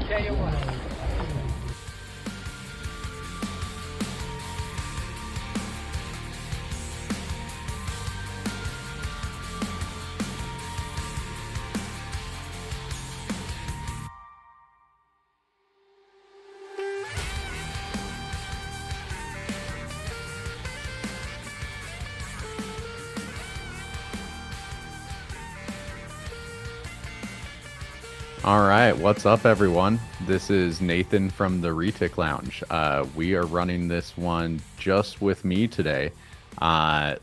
tell you what. All right, what's up, everyone? This is Nathan from the Retic Lounge. We are running this one just with me today.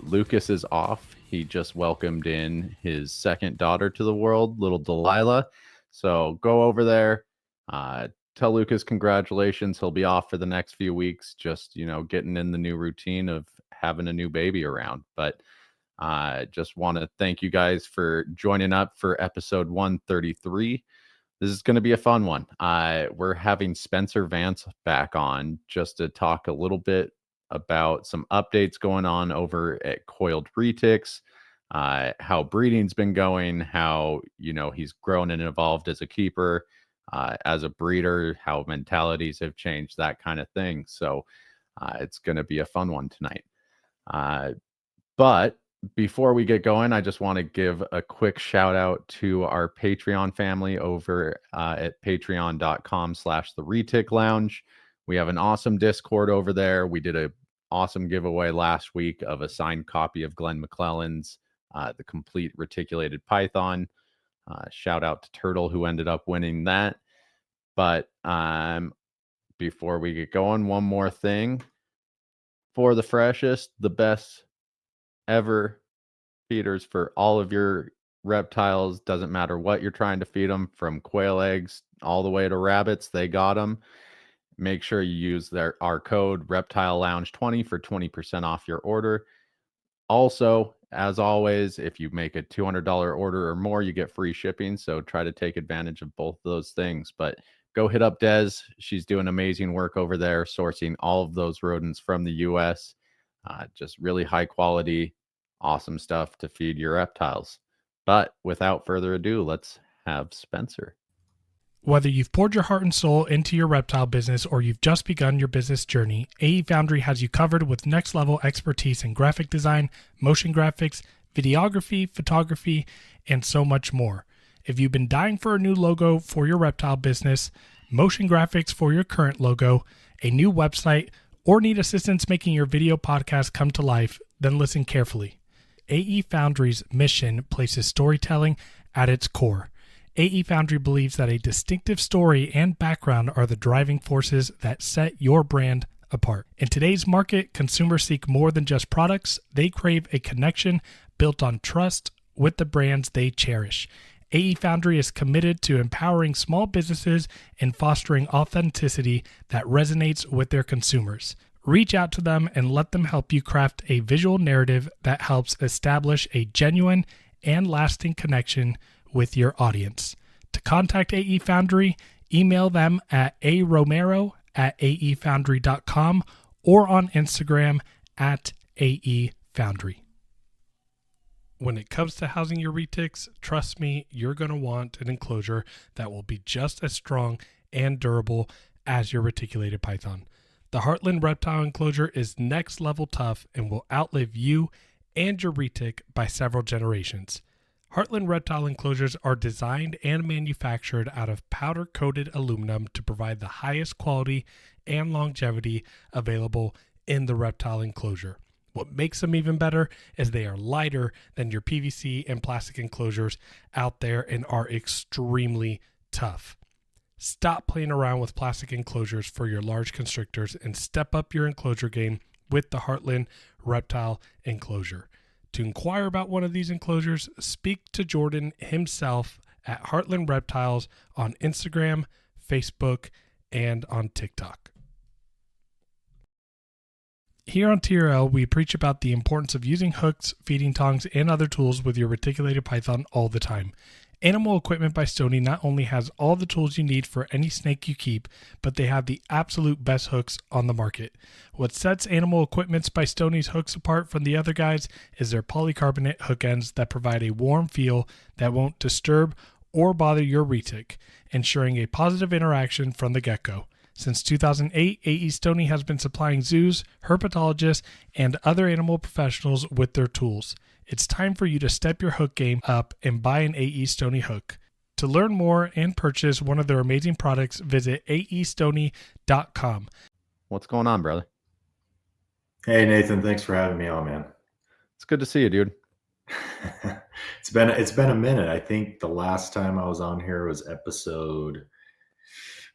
Lucas is off. He just welcomed in his second daughter to the world, little Delilah. So go over there, tell Lucas congratulations. He'll be off for the next few weeks, just, getting in the new routine of having a new baby around. But just want to thank you guys for joining up for episode 133. This is going to be a fun one. We're having Spencer Vance back on just to talk a little bit about some updates going on over at Coiled Retics, how breeding's been going, how, he's grown and evolved as a keeper, as a breeder, how mentalities have changed, that kind of thing. So it's going to be a fun one tonight. But before we get going, I just want to give a quick shout out to our Patreon family over at patreon.com/the Lounge. We have an awesome Discord over there. We did an awesome giveaway last week of a signed copy of Glenn McClellan's The Complete Reticulated Python. Shout out to Turtle, who ended up winning that. But before we get going, one more thing. For the freshest, the best ever feeders for all of your reptiles, doesn't matter what you're trying to feed them, from quail eggs all the way to rabbits, they got them. Make sure you use our code Reptile Lounge 20 for 20% off your order. Also, as always, if you make a $200 order or more, you get free shipping, so try to take advantage of both of those things. But go hit up Des. She's doing amazing work over there, sourcing all of those rodents from the US. Just really high quality, awesome stuff to feed your reptiles. But without further ado, let's have Spencer. Whether you've poured your heart and soul into your reptile business or you've just begun your business journey, AE Foundry has you covered with next level expertise in graphic design, motion graphics, videography, photography, and so much more. If you've been dying for a new logo for your reptile business, motion graphics for your current logo, a new website, or need assistance making your video podcast come to life, then listen carefully. AE Foundry's mission places storytelling at its core. AE Foundry believes that a distinctive story and background are the driving forces that set your brand apart. In today's market, consumers seek more than just products. They crave a connection built on trust with the brands they cherish. AE Foundry is committed to empowering small businesses and fostering authenticity that resonates with their consumers. Reach out to them and let them help you craft a visual narrative that helps establish a genuine and lasting connection with your audience. To contact AE Foundry, email them at aromero@aefoundry.com or on Instagram at AE Foundry. When it comes to housing your retics, trust me, you're going to want an enclosure that will be just as strong and durable as your reticulated python. The Heartland Reptile Enclosure is next level tough and will outlive you and your retic by several generations. Heartland Reptile Enclosures are designed and manufactured out of powder-coated aluminum to provide the highest quality and longevity available in the reptile enclosure. What makes them even better is they are lighter than your PVC and plastic enclosures out there and are extremely tough. Stop playing around with plastic enclosures for your large constrictors and step up your enclosure game with the Heartland Reptile Enclosure. To inquire about one of these enclosures, speak to Jordan himself at Heartland Reptiles on Instagram, Facebook, and on TikTok. Here on TRL, we preach about the importance of using hooks, feeding tongs, and other tools with your reticulated python all the time. Animal Equipment by Stoney not only has all the tools you need for any snake you keep, but they have the absolute best hooks on the market. What sets Animal Equipment by Stoney's hooks apart from the other guys is their polycarbonate hook ends that provide a warm feel that won't disturb or bother your retic, ensuring a positive interaction from the get-go. Since 2008, A.E. Stoney has been supplying zoos, herpetologists, and other animal professionals with their tools. It's time for you to step your hook game up and buy an A.E. Stoney hook. To learn more and purchase one of their amazing products, visit aestoney.com. What's going on, brother? Hey, Nathan. Thanks for having me on, man. It's good to see you, dude. It's been a minute. I think the last time I was on here was episode,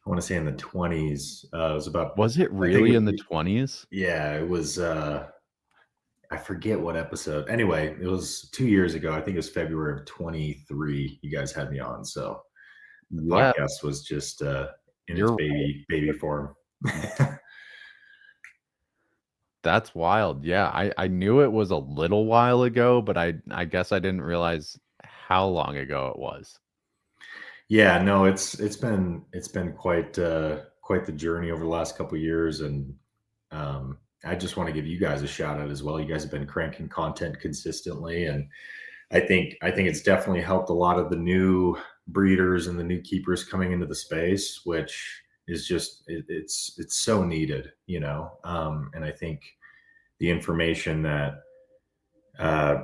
I want to say in the 20s. It was about. Was it really in the 20s? Yeah, it was. I forget what episode. Anyway, it was 2 years ago. I think it was February of 23. You guys had me on, so the podcast was just in its baby form. That's wild. Yeah, I knew it was a little while ago, but I guess I didn't realize how long ago it was. Yeah, no, it's been quite the journey over the last couple of years, and I just want to give you guys a shout out as well. You guys have been cranking content consistently, and I think it's definitely helped a lot of the new breeders and the new keepers coming into the space, which is just it's so needed, and I think the information that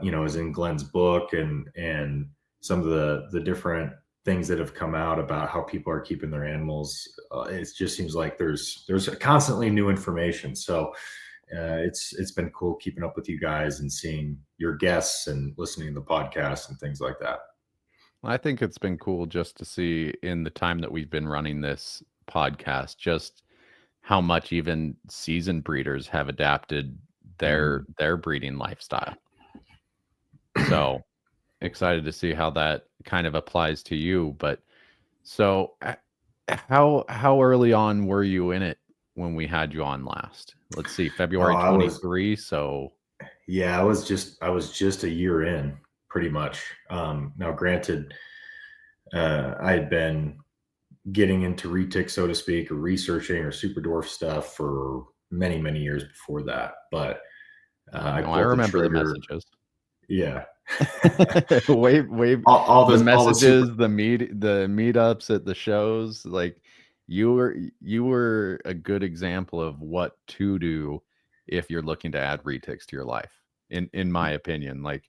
is in Glenn's book and some of the different things that have come out about how people are keeping their animals, it just seems like there's constantly new information. So it's been cool keeping up with you guys and seeing your guests and listening to the podcast and things like that. I think it's been cool just to see in the time that we've been running this podcast, just how much even seasoned breeders have adapted their breeding lifestyle. So excited to see how that kind of applies to you. But so how early on were you in it when we had you on last? Let's see, February 23. So yeah, I was just a year in, pretty much. Now granted, I had been getting into retic, so to speak, or researching or super dwarf stuff for many, many years before that. But I remember the messages. Yeah. Wave all the messages, the meetups at the shows. Like you were a good example of what to do if you're looking to add retics to your life. In my opinion, like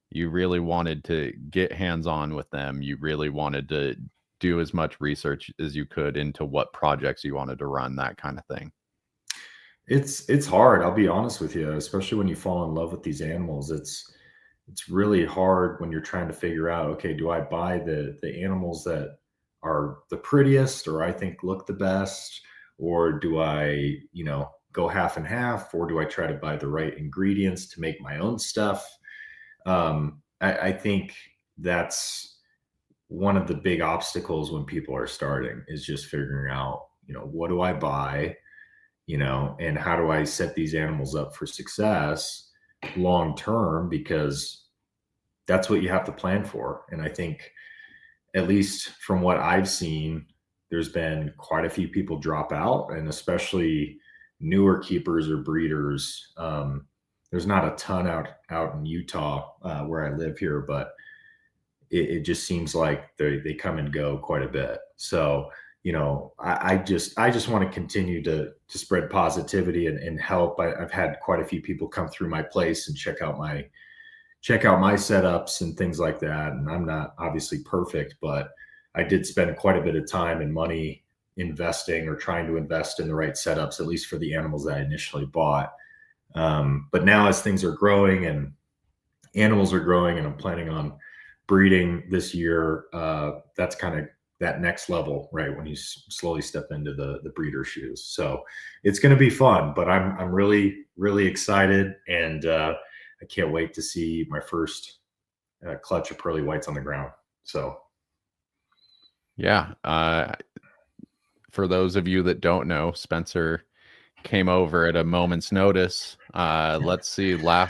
you really wanted to get hands-on with them. You really wanted to do as much research as you could into what projects you wanted to run, that kind of thing. It's hard, I'll be honest with you, especially when you fall in love with these animals. It's really hard when you're trying to figure out, okay, do I buy the animals that are the prettiest or I think look the best, or do I, go half and half, or do I try to buy the right ingredients to make my own stuff? I think that's one of the big obstacles when people are starting, is just figuring out, what do I buy, and how do I set these animals up for success long term, because that's what you have to plan for. And I think, at least from what I've seen, there's been quite a few people drop out, and especially newer keepers or breeders. There's not a ton out in Utah where I live here, but it just seems like they come and go quite a bit. So I just want to continue to spread positivity and help. I've had quite a few people come through my place and check out my setups and things like that. And I'm not obviously perfect, but I did spend quite a bit of time and money investing or trying to invest in the right setups, at least for the animals that I initially bought. But now as things are growing and animals are growing, and I'm planning on breeding this year, that's kind of that next level, right? When you slowly step into the breeder shoes. So it's going to be fun, but I'm really, really excited. And I can't wait to see my first clutch of pearly whites on the ground. So. Yeah. For those of you that don't know, Spencer came over at a moment's notice. Let's see. 2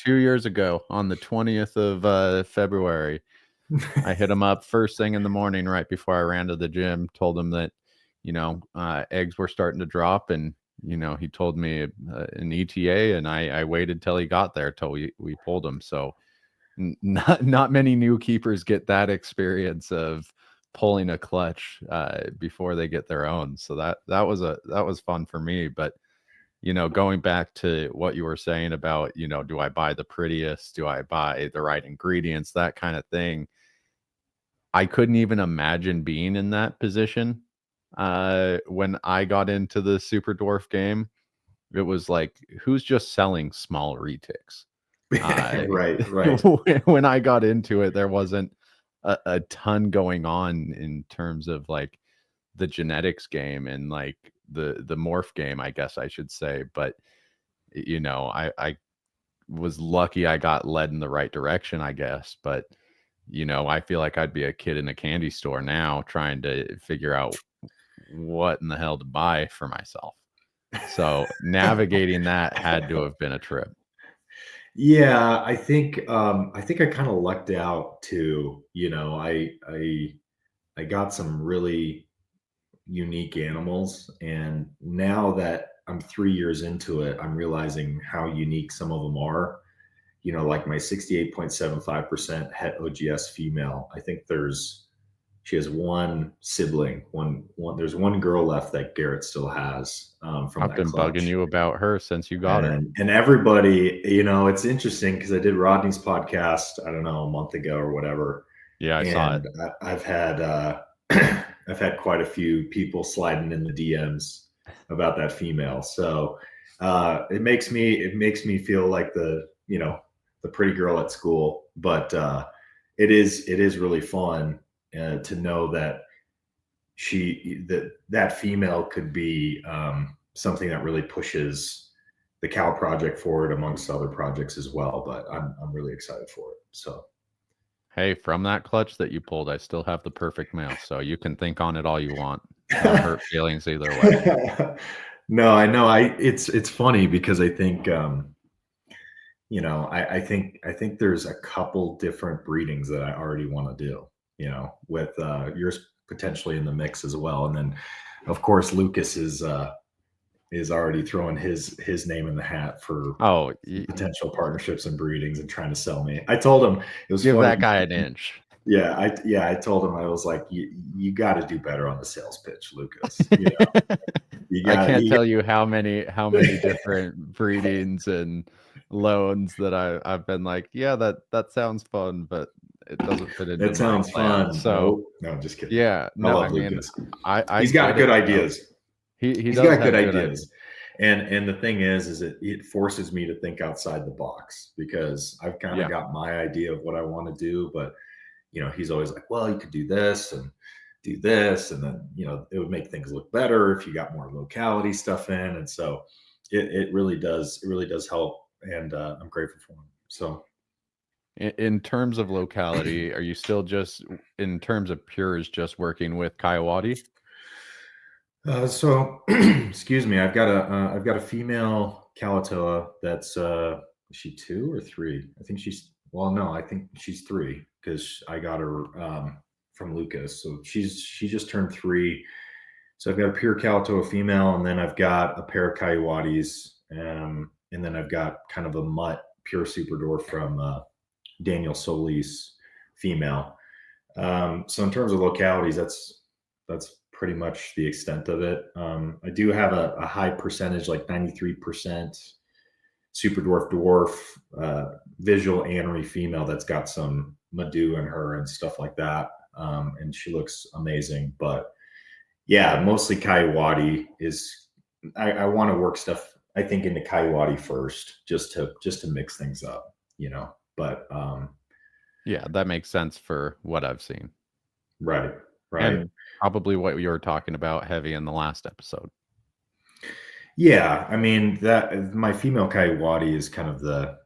years ago on the 20th of February. I hit him up first thing in the morning, right before I ran to the gym, told him that, eggs were starting to drop, and, he told me an ETA, and I waited till he got there till we pulled him. So not many new keepers get that experience of pulling a clutch before they get their own. So that was fun for me. But going back to what you were saying about, do I buy the prettiest? Do I buy the right ingredients? That kind of thing. I couldn't even imagine being in that position when I got into the Super Dwarf game. It was like, who's just selling small retics? Right. When I got into it, there wasn't a ton going on in terms of like the genetics game and like the morph game, I guess I should say. But I was lucky I got led in the right direction, I guess. But I feel like I'd be a kid in a candy store now trying to figure out what in the hell to buy for myself. So navigating that had to have been a trip. Yeah, I think I kind of lucked out too. I got some really unique animals, and now that I'm 3 years into it, I'm realizing how unique some of them are. Like my 68.75% het OGS female. I think she has one sibling, there's one girl left that Garrett still has from I've that been bugging clutch. you about her since you got her. And everybody, it's interesting because I did Rodney's podcast, I don't know, a month ago or whatever. Yeah, I saw it. I've had I've had quite a few people sliding in the DMs about that female. So it makes me feel like the pretty girl at school. But it is really fun to know that that female could be something that really pushes the cow project forward amongst other projects as well. But I'm really excited for it. So. Hey, from that clutch that you pulled, I still have the perfect male. So you can think on it all you want. No hurt feelings either way. No, I know. It's funny because I think I think there's a couple different breedings that I already want to do. With yours potentially in the mix as well, and then of course Lucas is already throwing his name in the hat for potential partnerships and breedings and trying to sell me. I told him it was give funny. That guy an inch. Yeah, I told him, I was like, you got to do better on the sales pitch, Lucas. I can't tell you how many different breedings and loans that I've been like, yeah, that sounds fun, but it doesn't fit into that sounds plan. fun. So no, just kidding. Yeah, no, I mean, Lucas. he's got good ideas. He's got good ideas. And the thing is it forces me to think outside the box because I've kind of got my idea of what I want to do, but he's always like, well, you could do this and do this, and then it would make things look better if you got more locality stuff in, and so it really does help, and I'm grateful for him. So in terms of locality, are you still just in terms of pures just working with Coyote? So excuse me, I've got a female Kalatoa that's is she 2 or 3? I think I think she's 3 because I got her from Lucas. So she just turned 3. So I've got a pure Kalatoa female, and then I've got a pair of Coyotes, and then I've got kind of a mutt pure super dwarf from Daniel Solis female. So in terms of localities, that's pretty much the extent of it. I do have a high percentage, like 93% super dwarf visual anery female that's got some Madu in her and stuff like that, and she looks amazing. But yeah, mostly Coyote is. I want to work stuff, I think, into Coyote first, just to mix things up, But yeah, that makes sense for what I've seen. Right. And probably what you were talking about heavy in the last episode. Yeah, I mean, that my female Coyote is kind of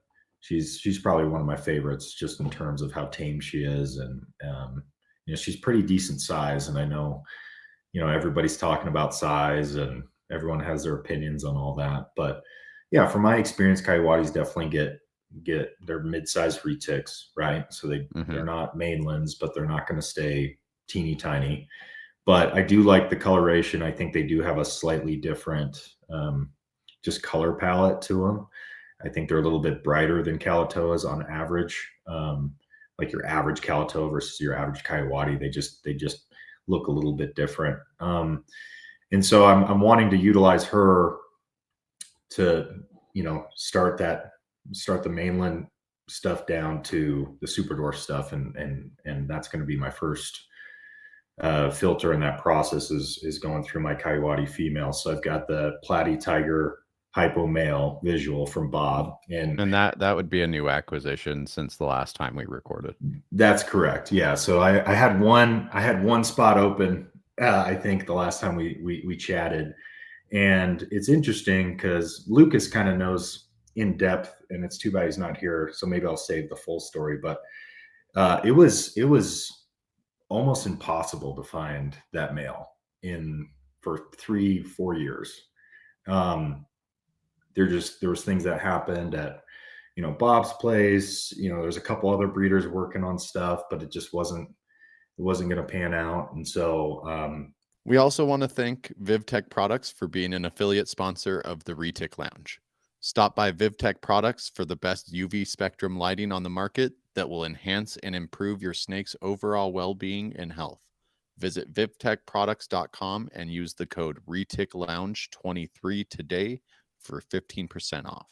she's probably one of my favorites just in terms of how tame she is, and she's pretty decent size, and I know everybody's talking about size and everyone has their opinions on all that, but yeah, from my experience, Coyotes definitely get their mid-sized retics, right? So they're not mainlands, but they're not going to stay teeny tiny. But I do like the coloration. I think they do have a slightly different just color palette to them. I think they're a little bit brighter than Kalatoas on average. Like your average Kalatoa versus your average Coyote, they just look a little bit different. And so I'm wanting to utilize her to, start the mainland stuff down to the super dwarf stuff, and that's going to be my first filter in that process is going through my Coyote female. So I've got the Platy Tiger hypo male visual from Bob, and that would be a new acquisition since the last time we recorded. that's correct. Yeah. So I had one spot open. I think the last time we chatted, and it's interesting because Lucas kind of knows in depth, and it's too bad he's not here. So maybe I'll save the full story. But it was almost impossible to find that male for 3-4 years. There was things that happened at Bob's place. There's a couple other breeders working on stuff, but it just wasn't going to pan out. And so we also want to thank VivTech Products for being an affiliate sponsor of the Retic Lounge. Stop by VivTech Products for the best UV spectrum lighting on the market that will enhance and improve your snake's overall well-being and health. Visit vivtechproducts.com and use the code ReticLounge23 today for 15% off.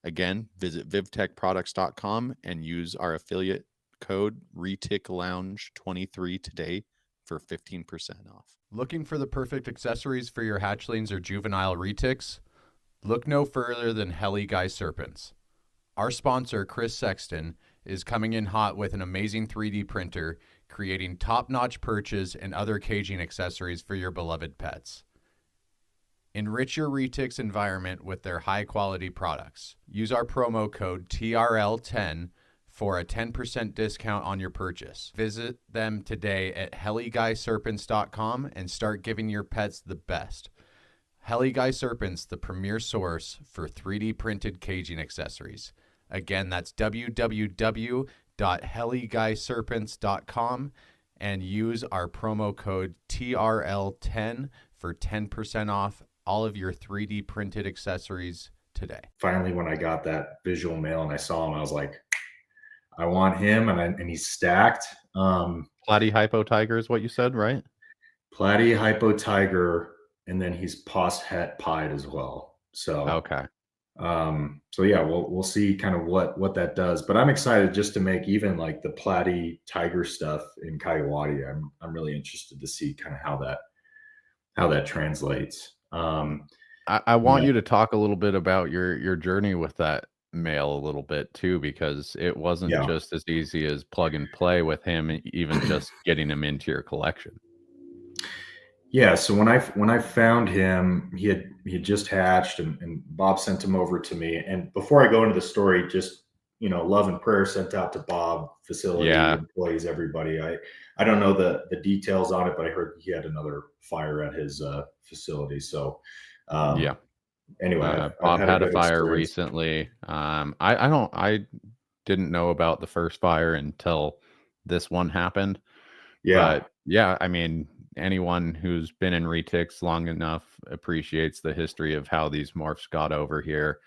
Again, visit vivtechproducts.com and use our affiliate code ReticLounge23 today for 15% off. Looking for the perfect accessories for your hatchlings or juvenile retics? Look no further than Heli Guy Serpents. Our sponsor, Chris Sexton, is coming in hot with an amazing 3D printer, creating top-notch perches and other caging accessories for your beloved pets. Enrich your retics environment with their high-quality products. Use our promo code TRL10 for a 10% discount on your purchase. Visit them today at heliguyserpents.com and start giving your pets the best. Heli Guy Serpents, the premier source for 3D printed caging accessories. Again, that's www.heliguyserpents.com and use our promo code TRL10 for 10% off all of your 3D printed accessories today. Finally, when I got that visual male and I saw him, I was like, I want him, and he's stacked. Platy Hypo Tiger is what you said, right? Platy Hypo Tiger, and then he's Pos Het Pied as well. So okay. So yeah, we'll see kind of what that does. But I'm excited just to make even like the Platy Tiger stuff in Coyote. I'm really interested to see kind of how that translates. I want you to talk a little bit about your journey with that male a little bit too, because it wasn't just as easy as plug and play with him, even just getting him into your collection. Yeah, so when I found him, he had just hatched, and Bob sent him over to me. And before I go into the story, just love and prayer sent out to Bob, facility employees, everybody. I don't know the details on it, but I heard he had another fire at his facility. So anyway, Bob had a fire recently. I didn't know about the first fire until this one happened. Yeah. But yeah, I mean, anyone who's been in retics long enough appreciates the history of how these morphs got over here.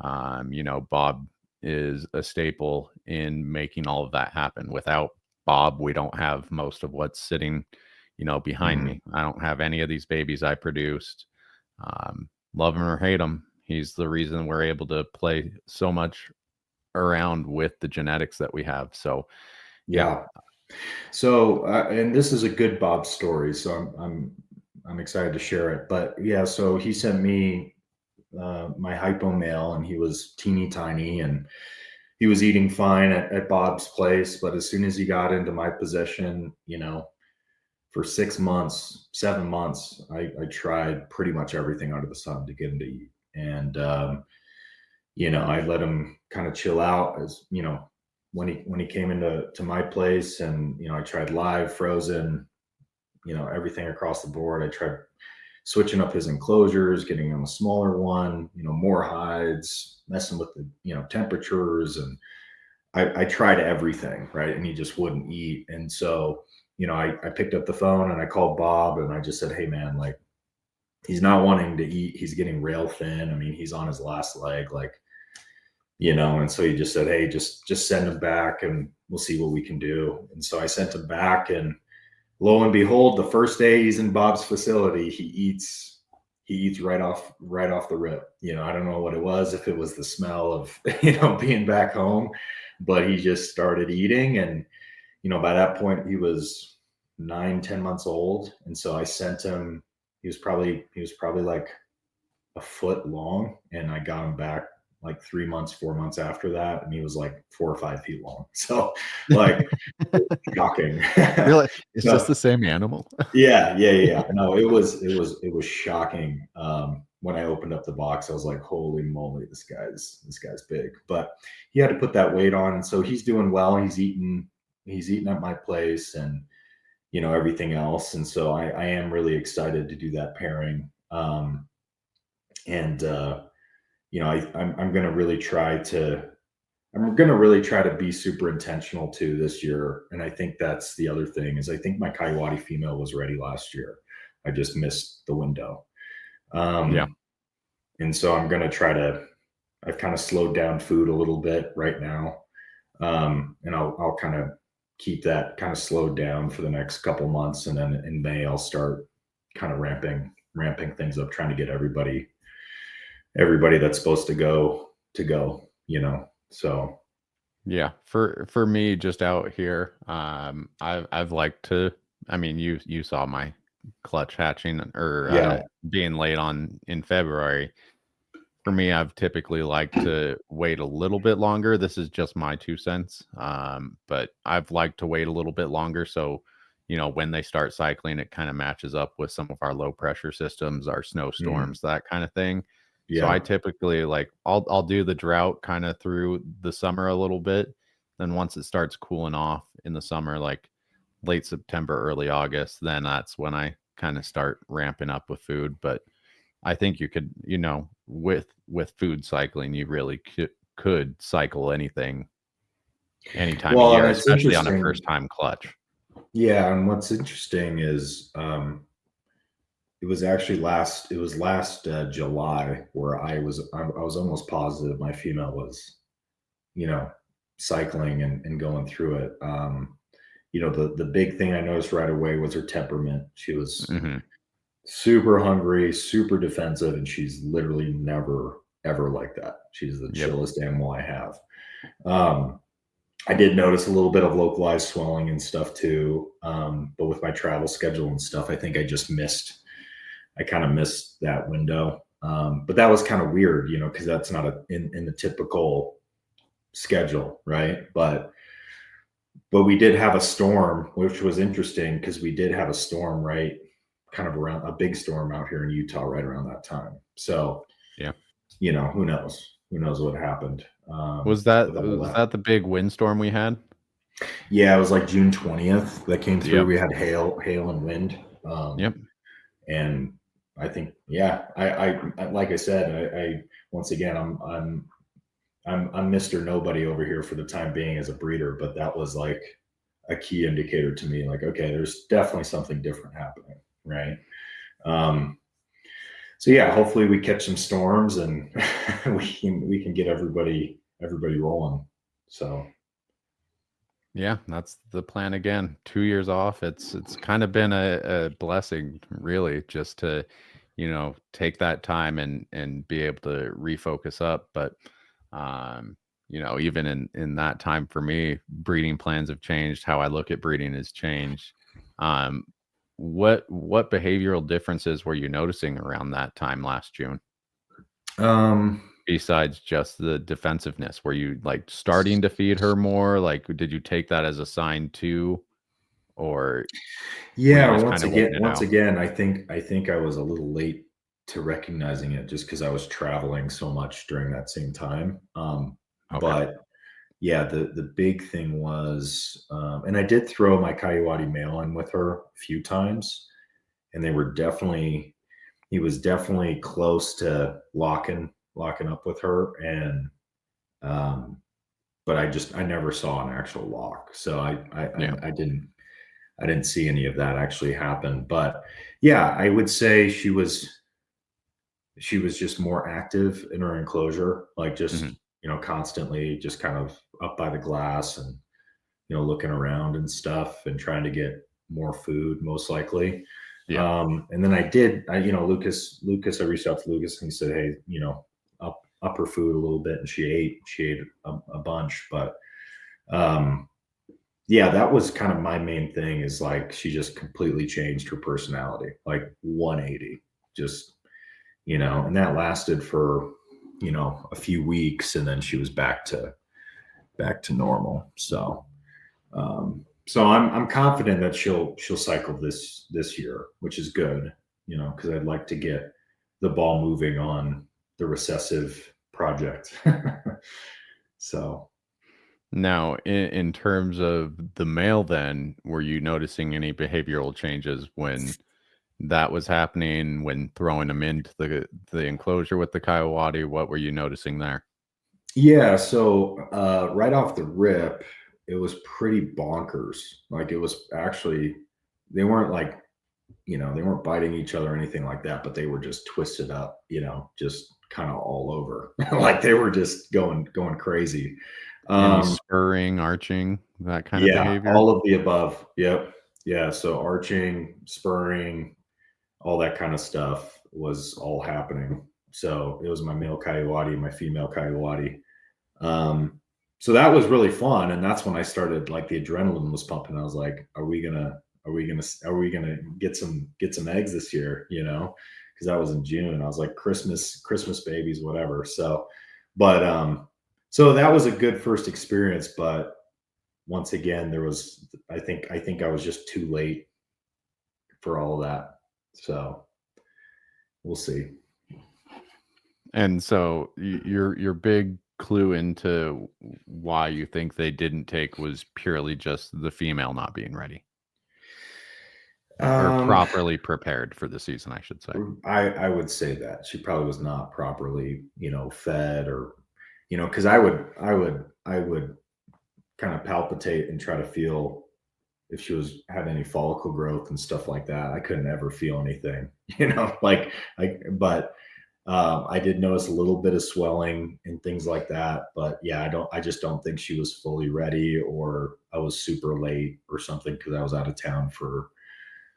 Bob is a staple in making all of that happen. Without Bob, we don't have most of what's sitting, behind me. I don't have any of these babies I produced. Love him or hate him, he's the reason we're able to play so much around with the genetics that we have. So yeah. So, and this is a good Bob story, so I'm excited to share it. But yeah, so he sent me my hypo male, and he was teeny tiny, and he was eating fine at Bob's place. But as soon as he got into my possession, for 6 months, 7 months, I tried pretty much everything under the sun to get him to eat, and I let him kind of chill out as when he came into my place, and I tried live, frozen, everything across the board. I tried switching up his enclosures, getting him a smaller one, more hides, messing with the temperatures, and I tried everything, right, and he just wouldn't eat. And so I picked up the phone and I called Bob, and I just said, hey man, like, he's not wanting to eat, he's getting rail thin, I mean, he's on his last leg, like, And so he just said, hey, just send him back and we'll see what we can do. And so I sent him back, and lo and behold, the first day he's in Bob's facility, he eats right off the rip. I don't know what it was, if it was the smell of being back home, but he just started eating. And by that point he was 9-10 months old. And so I sent him, he was probably like a foot long, and I got him back like 3 months, 4 months after that, and he was like 4 or 5 feet long. So like shocking. Really? It's No, just the same animal? yeah. No, it was shocking. When I opened up the box, I was like, holy moly, this guy's big. But he had to put that weight on, and so he's doing well. He's eating at my place, and everything else. And so I am really excited to do that pairing. And I'm going to really try to be super intentional too this year. And I think that's the other thing, is I think my Coyote female was ready last year. I just missed the window. Yeah. And so I'm going to try to, I've kind of slowed down food a little bit right now. And I'll kind of keep that kind of slowed down for the next couple months. And then in May, I'll start kind of ramping things up, trying to get everybody that's supposed to go, so. Yeah, for me, just out here, I've liked to. I mean, you saw my clutch hatching, or being late on in February. For me, I've typically liked to wait a little bit longer. This is just my 2 cents, but I've liked to wait a little bit longer, so when they start cycling, it kind of matches up with some of our low pressure systems, our snowstorms, that kind of thing. So I typically, like, I'll do the drought kind of through the summer a little bit. Then once it starts cooling off in the summer, like late September, early August, then that's when I kind of start ramping up with food. But I think you could, with food cycling, you really could cycle anything any time of year, And it's especially on a interesting. first time clutch. Yeah, and what's interesting is it was last July where I was almost positive my female was, cycling and going through it. The big thing I noticed right away was her temperament. She was super hungry, super defensive, and she's literally never ever like that. She's the chillest animal I have. I did notice a little bit of localized swelling and stuff too. But with my travel schedule and stuff, I think I kind of missed that window. But that was kind of weird, because that's not in the typical schedule, right? But we did have a storm, which was interesting, because we did have a storm right kind of around, a big storm out here in Utah right around that time. So, who knows what happened. Was that the big windstorm we had? Yeah, it was like June 20th that came through. We had hail and wind. And I think, I like I said, I once again, I'm Mr. Nobody over here for the time being as a breeder, but that was like a key indicator to me, like, okay, there's definitely something different happening, right? So yeah, hopefully we catch some storms and we can get everybody rolling. So yeah, that's the plan again. 2 years off. It's kind of been a blessing, really, just to, take that time and be able to refocus up. But even in that time for me, breeding plans have changed. How I look at breeding has changed. What behavioral differences were you noticing around that time last June? Besides just the defensiveness, were you like starting to feed her more? Like, did you take that as a sign too, or once again, I think I was a little late to recognizing it, just because I was traveling so much during that same time. But yeah, the big thing was, and I did throw my Coyote male in with her a few times, and he was definitely close to locking up with her. And but I never saw an actual lock, so I didn't see any of that actually happen. But yeah, I would say she was just more active in her enclosure, like just constantly just kind of up by the glass and, looking around and stuff and trying to get more food, most likely. Yeah. And then Lucas, I reached out to Lucas and he said, hey, up her food a little bit, and she ate a bunch. But yeah, that was kind of my main thing, is like she just completely changed her personality, like 180, just, and that lasted for, a few weeks, and then she was back to normal. So I'm confident that she'll cycle this year, which is good, because I'd like to get the ball moving on the recessive project. So Now, in terms of the male, then, were you noticing any behavioral changes when that was happening, when throwing them into the enclosure with the coyote? What were you noticing there? yeah, so right off the rip, it was pretty bonkers. Like, it was actually, they weren't like, they weren't biting each other or anything like that, but they were just twisted up, just kind of all over. Like, they were just going crazy. Any spurring, arching, that kind of Yeah, behavior? all of the above. Yep. Yeah, so arching, spurring, all that kind of stuff was all happening. So it was my male coyote, my female coyote. Um, so that was really fun, and that's when I started, like, the adrenaline was pumping. I was like, are we gonna get some eggs this year? Because that was in June. I was like, Christmas babies, whatever. So that was a good first experience, but once again, there was, I think I was just too late for all of that. So we'll see. And so your big clue into why you think they didn't take was purely just the female not being ready or Um, properly prepared for the season, I should say. I would say that she probably was not properly, fed, or, because I would kind of palpitate and try to feel if she had any follicle growth and stuff like that. I couldn't ever feel anything, but I did notice a little bit of swelling and things like that. But yeah, I just don't think she was fully ready, or I was super late or something, because I was out of town for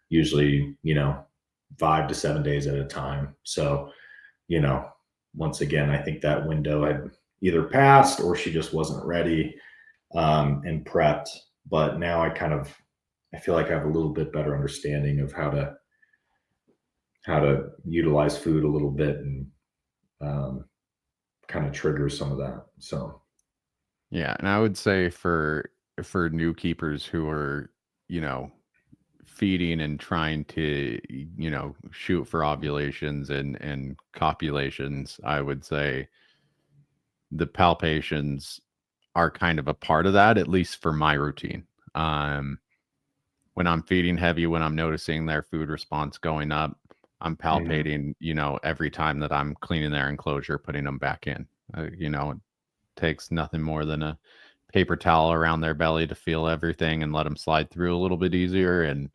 usually, 5 to 7 days at a time. So, you know, once again, I think that window had either passed, or she just wasn't ready, and prepped. But now I feel like I have a little bit better understanding of how to utilize food a little bit, and kind of trigger some of that. So Yeah, and I would say for new keepers who are, you know, feeding and trying to, shoot for ovulations and copulations, I would say the palpations are kind of a part of that, at least for my routine. Um, when I'm feeding heavy, when I'm noticing their food response going up, I'm mhm. palpating, every time that I'm cleaning their enclosure, putting them back in. It takes nothing more than a paper towel around their belly to feel everything and let them slide through a little bit easier. And,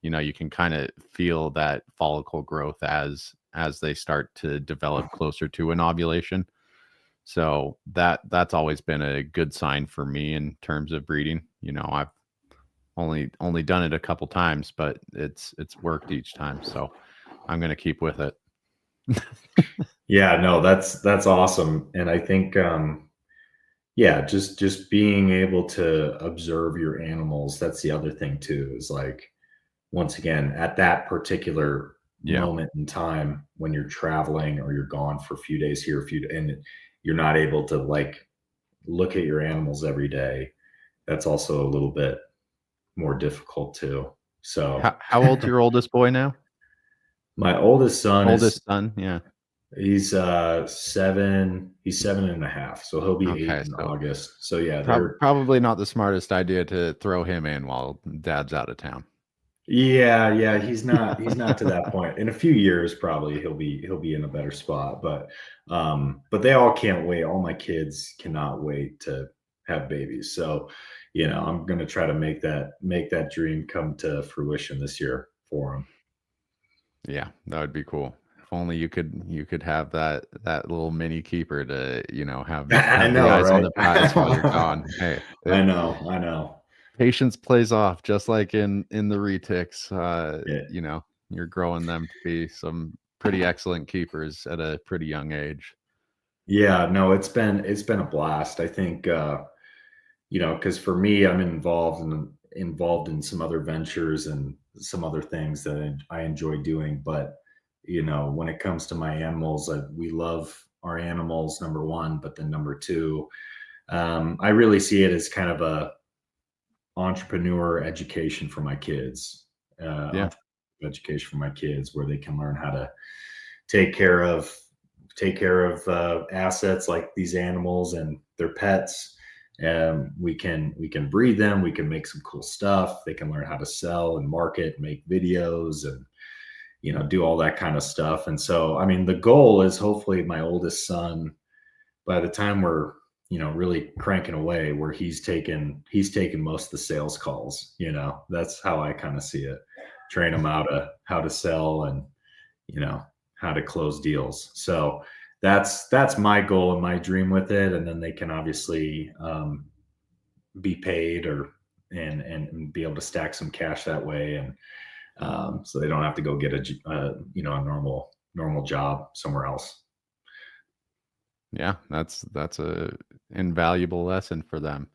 you can kind of feel that follicle growth as they start to develop closer to an ovulation. So that's always been a good sign for me in terms of breeding. I've only done it a couple times, but it's worked each time. So I'm gonna keep with it. Yeah, no, that's awesome. And I think, yeah, just being able to observe your animals, that's the other thing too, is like, once again, at that particular Yeah. moment in time when you're traveling, or you're gone for a few days here, and you're not able to, like, look at your animals every day, that's also a little bit more difficult too. So How old's your oldest boy now? my oldest son is, Oldest son? Yeah. he's 7, he's 7.5, so he'll be 8 Okay, in so August. So yeah, they're, probably not the smartest idea to throw him in while dad's out of town. yeah, he's not to that point. In a few years, probably he'll be in a better spot. But they all can't wait. All my kids cannot wait to have babies. So, I'm gonna try to make that dream come to fruition this year for them. Yeah, that would be cool. only you could have that little mini keeper to, have I the know, eyes on right? the prize while you're gone. Hey, I know. patience plays off just like in the retics. Yeah. You're growing them to be some pretty excellent keepers at a pretty young age. Yeah, no, it's been a blast. I think because for me, I'm involved in some other ventures and some other things that I enjoy doing. But when it comes to my animals, we love our animals, number one. But then number two, I really see it as kind of a entrepreneur education for my kids. Yeah. Education for my kids, where they can learn how to take care of assets like these animals and their pets. We can breed them. We can make some cool stuff. They can learn how to sell and market, make videos, and do all that kind of stuff. And so, I mean, the goal is hopefully my oldest son, by the time we're really cranking away, where he's taken most of the sales calls. That's how I kind of see it. Train him how to sell and you know how to close deals. So that's my goal and my dream with it. And then they can obviously be paid and be able to stack some cash that way, and so they don't have to go get a normal job somewhere else. Yeah, that's a invaluable lesson for them.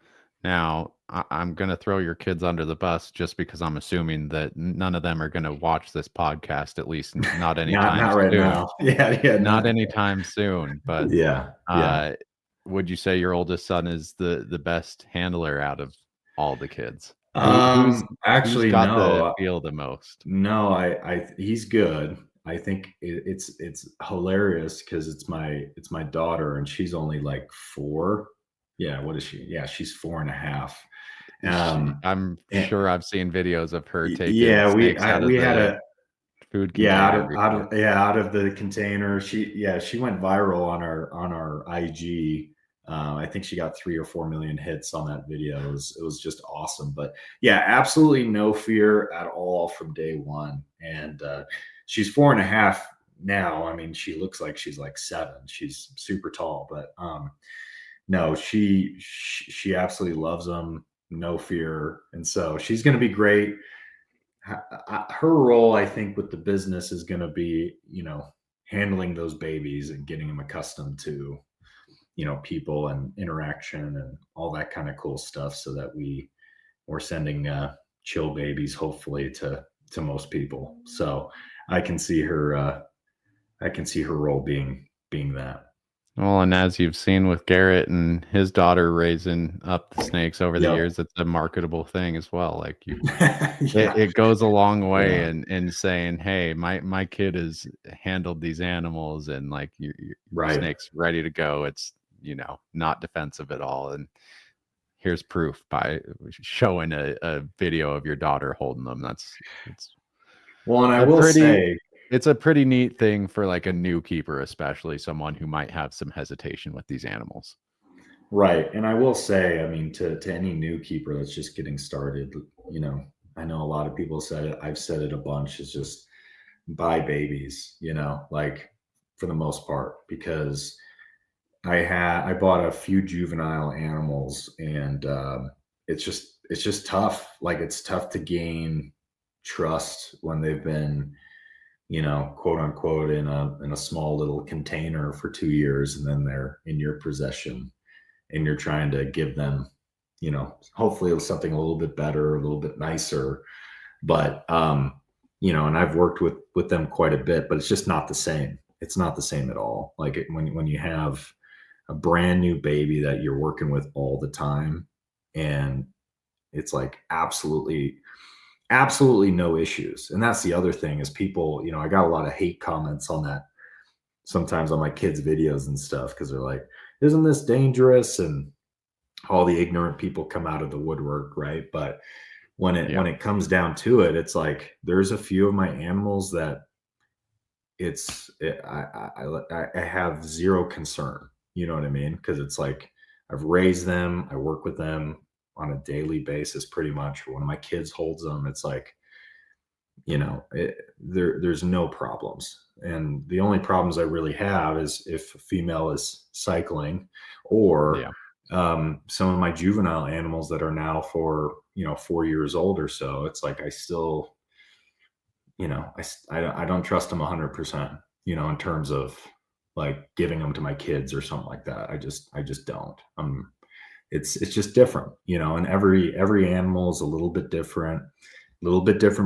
Now, I'm going to throw your kids under the bus just because I'm assuming that none of them are going to watch this podcast, at least not anytime Not right soon. now. Yeah, Not anytime soon. But yeah. uh, would you say your oldest son is the best handler out of all the kids? Who's Actually, got the no. feel the most? No, he's good. I think it's hilarious because it's my daughter, and she's only like 4. Yeah, what is she? Yeah, she's 4.5. I'm And sure I've seen videos of her taking yeah, snakes out of we had the a food yeah, container before. out of the container. She went viral on our IG. I think she got 3 or 4 million hits on that video. It was just awesome. But yeah, absolutely no fear at all from day one. And she's 4.5 now. I mean, she looks like she's like 7. She's super tall, but no, she absolutely loves them. No fear, and so she's going to be great. Her role, I think, with the business is going to be, handling those babies and getting them accustomed to, people and interaction and all that kind of cool stuff, so that we're sending chill babies, hopefully, to most people. So I can see her role being that. Well, and as you've seen with Garrett and his daughter raising up the snakes over the Yep. years, it's a marketable thing as well. Like Yeah. it goes a long way Yeah. in saying, "Hey, my kid has handled these animals, and like your Right. snake's ready to go. It's not defensive at all." And here's proof by showing a video of your daughter holding them. It's Well, and I a will pretty say, it's a pretty neat thing for like a new keeper, especially someone who might have some hesitation with these animals. right. And I will say, I mean, to any new keeper that's just getting started, I know a lot of people said it. I've said it a bunch. Is just buy babies, like, for the most part, because I bought a few juvenile animals, and it's just tough. Like, it's tough to gain trust when they've been, quote unquote, in a small little container for 2 years, and then they're in your possession, and you're trying to give them, hopefully it was something a little bit better, a little bit nicer. But and I've worked with them quite a bit, but it's just not the same. It's not the same at all. Like, when you have a brand new baby that you're working with all the time, and it's like absolutely no issues. And that's the other thing, is people, I got a lot of hate comments on that sometimes on my kids' videos and stuff, because they're like, isn't this dangerous? And all the ignorant people come out of the woodwork, right? But Yeah. when it comes down to it, it's like, there's a few of my animals that I have zero concern. You know what I mean? Because it's like, I've raised them, I work with them on a daily basis, pretty much. When my kids holds them, it's like, there's no problems. And the only problems I really have is if a female is cycling, or Yeah. some of my juvenile animals that are now 4 years old or so. It's like I still, I don't trust them 100%, in terms of like giving them to my kids or something like that. I just don't. It's just different, and every animal is a little bit different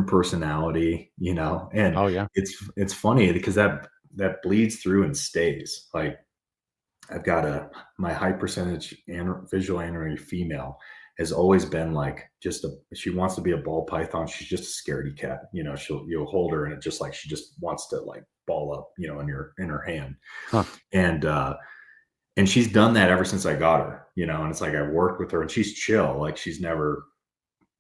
personality, and Oh yeah. it's funny because that bleeds through and stays. Like I've got my high percentage visual aneroid female has always been like she wants to be a ball python. She's just a scaredy cat. You'll hold her and it just like she just wants to like ball up, in her hand. Huh. And she's done that ever since I got her, and it's like I've worked with her and she's chill. Like she's never,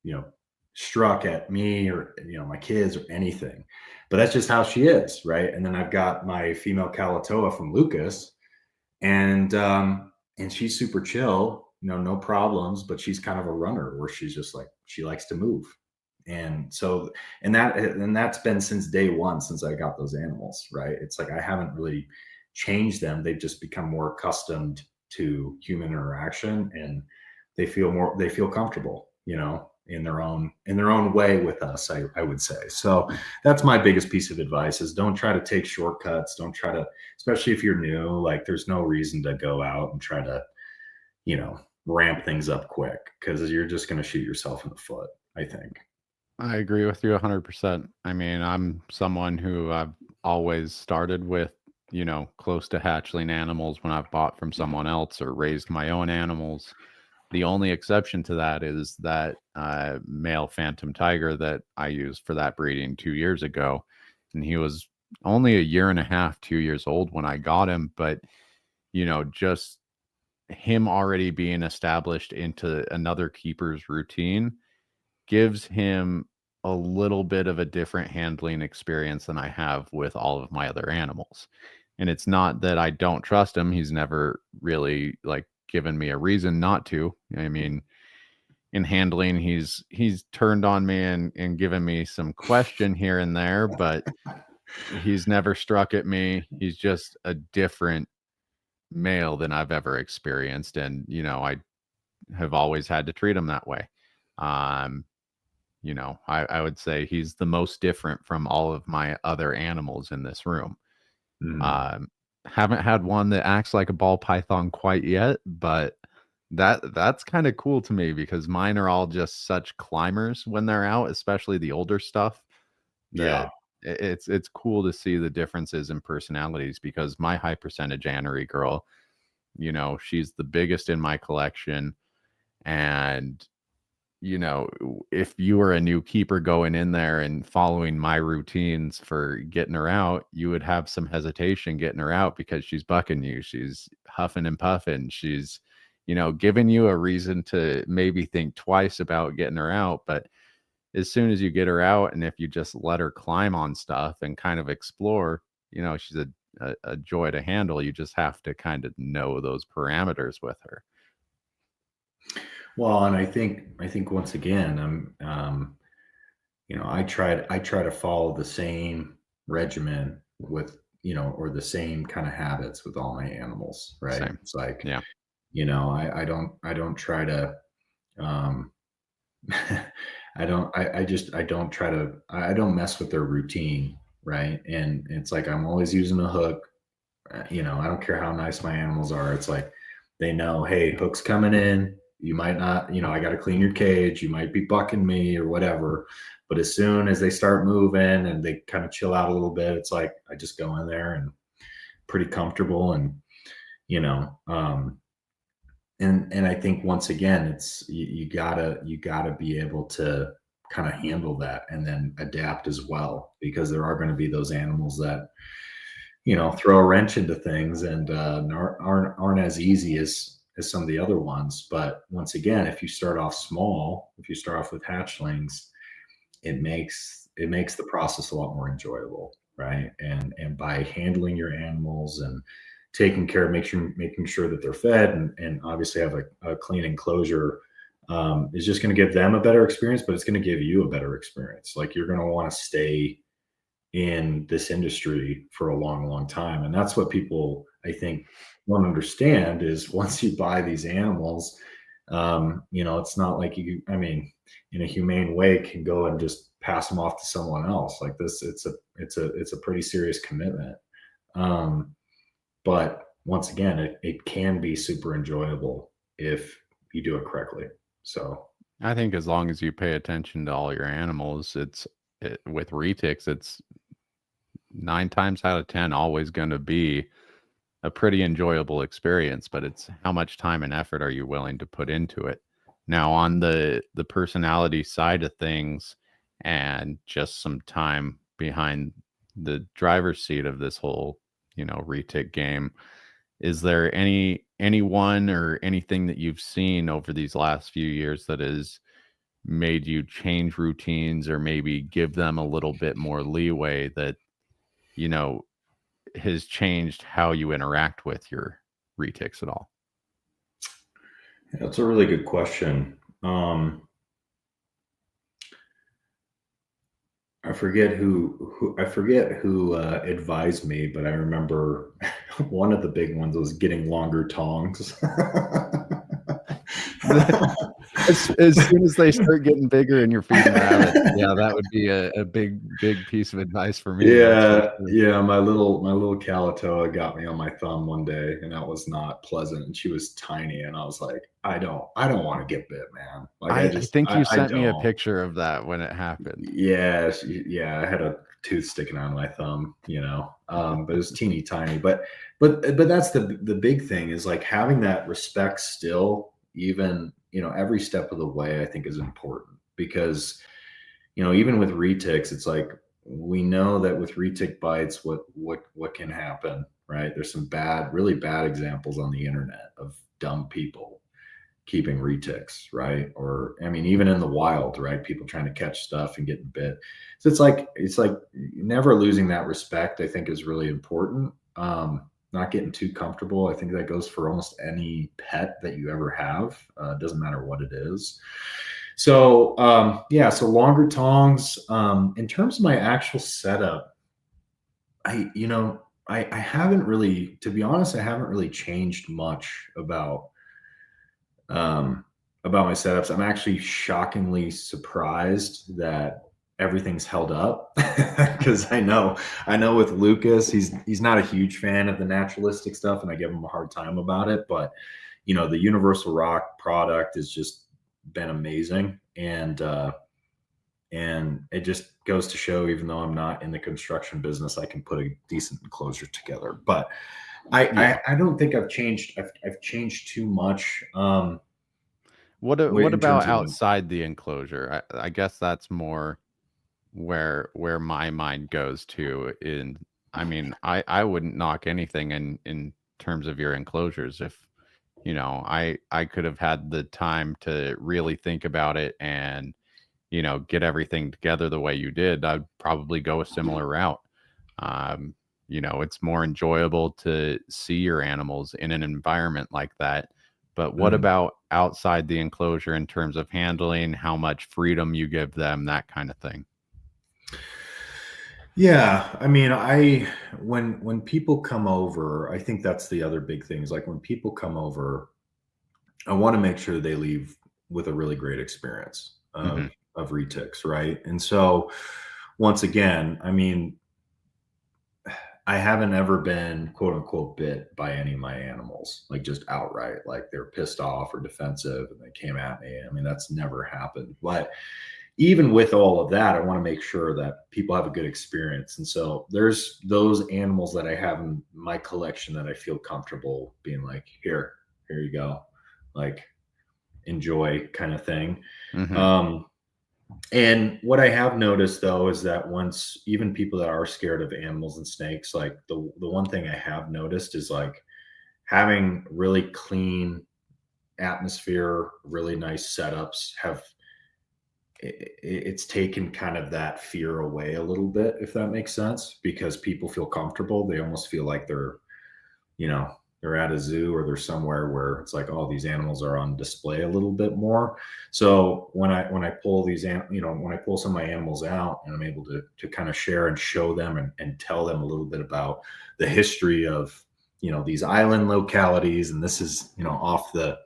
you know, struck at me or, my kids or anything. But that's just how she is, right? And then I've got my female Kalatoa from Lucas, and she's super chill, no problems, but she's kind of a runner where she's just like she likes to move. And so that's been since day one, since I got those animals, right? It's like I haven't really changed them. They've just become more accustomed to human interaction, and they feel comfortable, in their own way with us, I would say. So that's my biggest piece of advice is don't try to take shortcuts. Don't try to, especially if you're new, like there's no reason to go out and try to, ramp things up quick, because you're just going to shoot yourself in the foot, I think. I agree with you 100%. I mean, I'm someone who I've always started with, close to hatchling animals when I've bought from someone else or raised my own animals. The only exception to that is that male phantom tiger that I used for that breeding 2 years ago. And he was only a year and a half, 2 years old when I got him. But, just him already being established into another keeper's routine gives him a little bit of a different handling experience than I have with all of my other animals. And it's not that I don't trust him. He's never really like given me a reason not to. I mean, in handling, he's turned on me and given me some question here and there, but he's never struck at me. He's just a different male than I've ever experienced. And, I have always had to treat him that way. Um, I would say he's the most different from all of my other animals in this room. Um, haven't had one that acts like a ball python quite yet, but that's kind of cool to me because mine are all just such climbers when they're out, especially the older stuff, Yeah. that it's cool to see the differences in personalities because my high percentage Annery girl, she's the biggest in my collection. And if you were a new keeper going in there and following my routines for getting her out, you would have some hesitation getting her out because she's bucking you. She's huffing and puffing. She's, giving you a reason to maybe think twice about getting her out. But as soon as you get her out, and if you just let her climb on stuff and kind of explore, she's a joy to handle. You just have to kind of know those parameters with her. Well, and I think once again, I try to follow the same regimen with, or the same kind of habits with all my animals, right? Same. It's like, Yeah. I don't try to, um, I don't mess with their routine, right? And it's like I'm always using a hook. I don't care how nice my animals are. It's like they know, hey, hook's coming in. You might not, I got to clean your cage. You might be bucking me or whatever. But as soon as they start moving and they kind of chill out a little bit, it's like I just go in there and pretty comfortable. And, you know, um, and I think once again, it's you gotta be able to kind of handle that and then adapt as well, because there are going to be those animals that throw a wrench into things and aren't as easy as some of the other ones. But once again, if you start off small, if you start off with hatchlings, it makes the process a lot more enjoyable, right? And by handling your animals and taking care of making sure that they're fed and obviously have a clean enclosure is just going to give them a better experience, but it's going to give you a better experience. Like you're going to want to stay in this industry for a long, long time. And that's what people, I think, don't understand is once you buy these animals, it's not like you, I mean, in a humane way can go and just pass them off to someone else like this. It's a pretty serious commitment. But once again, it can be super enjoyable if you do it correctly. So I think as long as you pay attention to all your animals, with retics, it's 9 times out of 10 always going to be a pretty enjoyable experience, but it's how much time and effort are you willing to put into it. Now, on the personality side of things and just some time behind the driver's seat of this whole, retic game, is there anyone or anything that you've seen over these last few years that has made you change routines or maybe give them a little bit more leeway that, you know, has changed how you interact with your retics at all? that's a really good question. I forget who advised me, but I remember one of the big ones was getting longer tongs. As soon as they start getting bigger and you're feeding rabbits, yeah, that would be a big piece of advice for me. Yeah. My little Calatoa got me on my thumb one day, and that was not pleasant. And she was tiny, and I was like, I don't want to get bit, man. Like I think you I sent me a don't. picture of that when it happened. Yeah, I had a tooth sticking out of my thumb, but it was teeny tiny. But that's the big thing is like having that respect still, even every step of the way. I think is important because even with retics, it's like we know that with retic bites, what can happen, right? There's some really bad examples on the internet of dumb people keeping retics, right? Or I mean, even in the wild, right? People trying to catch stuff and getting bit. So it's like never losing that respect, I think is really important. Not getting too comfortable. I think that goes for almost any pet that you ever have. Doesn't matter what it is. So so longer tongs. In terms of my actual setup, I haven't really, to be honest, I haven't really changed much um, about my setups. I'm actually shockingly surprised that everything's held up because I know with Lucas, he's not a huge fan of the naturalistic stuff, and I give him a hard time about it. But the Universal Rock product has just been amazing, and it just goes to show, even though I'm not in the construction business, I can put a decent enclosure together. But I don't think I've changed. I've changed too much. What In about terms of outside the enclosure? I guess that's more where my mind goes to. I mean, I wouldn't knock anything in terms of your enclosures if I could have had the time to really think about it and get everything together the way you did. I'd probably go a similar route. Um, it's more enjoyable to see your animals in an environment like that. But what about outside the enclosure in terms of handling, how much freedom you give them, that kind of thing? Yeah, I mean, when people come over, I think that's the other big thing is like when people come over, I want to make sure they leave with a really great experience Hmm. of retics, right? And so once again, I mean, I haven't ever been quote unquote bit by any of my animals, like just outright, like they're pissed off or defensive and they came at me. I mean, that's never happened. But even with all of that, I want to make sure that people have a good experience. And so there's those animals that I have in my collection that I feel comfortable being like, here you go, like enjoy kind of thing. Hmm. And what I have noticed though is that once even people that are scared of animals and snakes, like the one thing I have noticed is like having really clean atmosphere, really nice setups it's taken kind of that fear away a little bit, if that makes sense, because people feel comfortable. They almost feel like they're, you know, they're at a zoo or they're somewhere where it's like, oh, these animals are on display a little bit more. So when I pull these, when I pull some of my animals out and I'm able to kind of share and show them and tell them a little bit about the history of, these island localities, and this is, off the,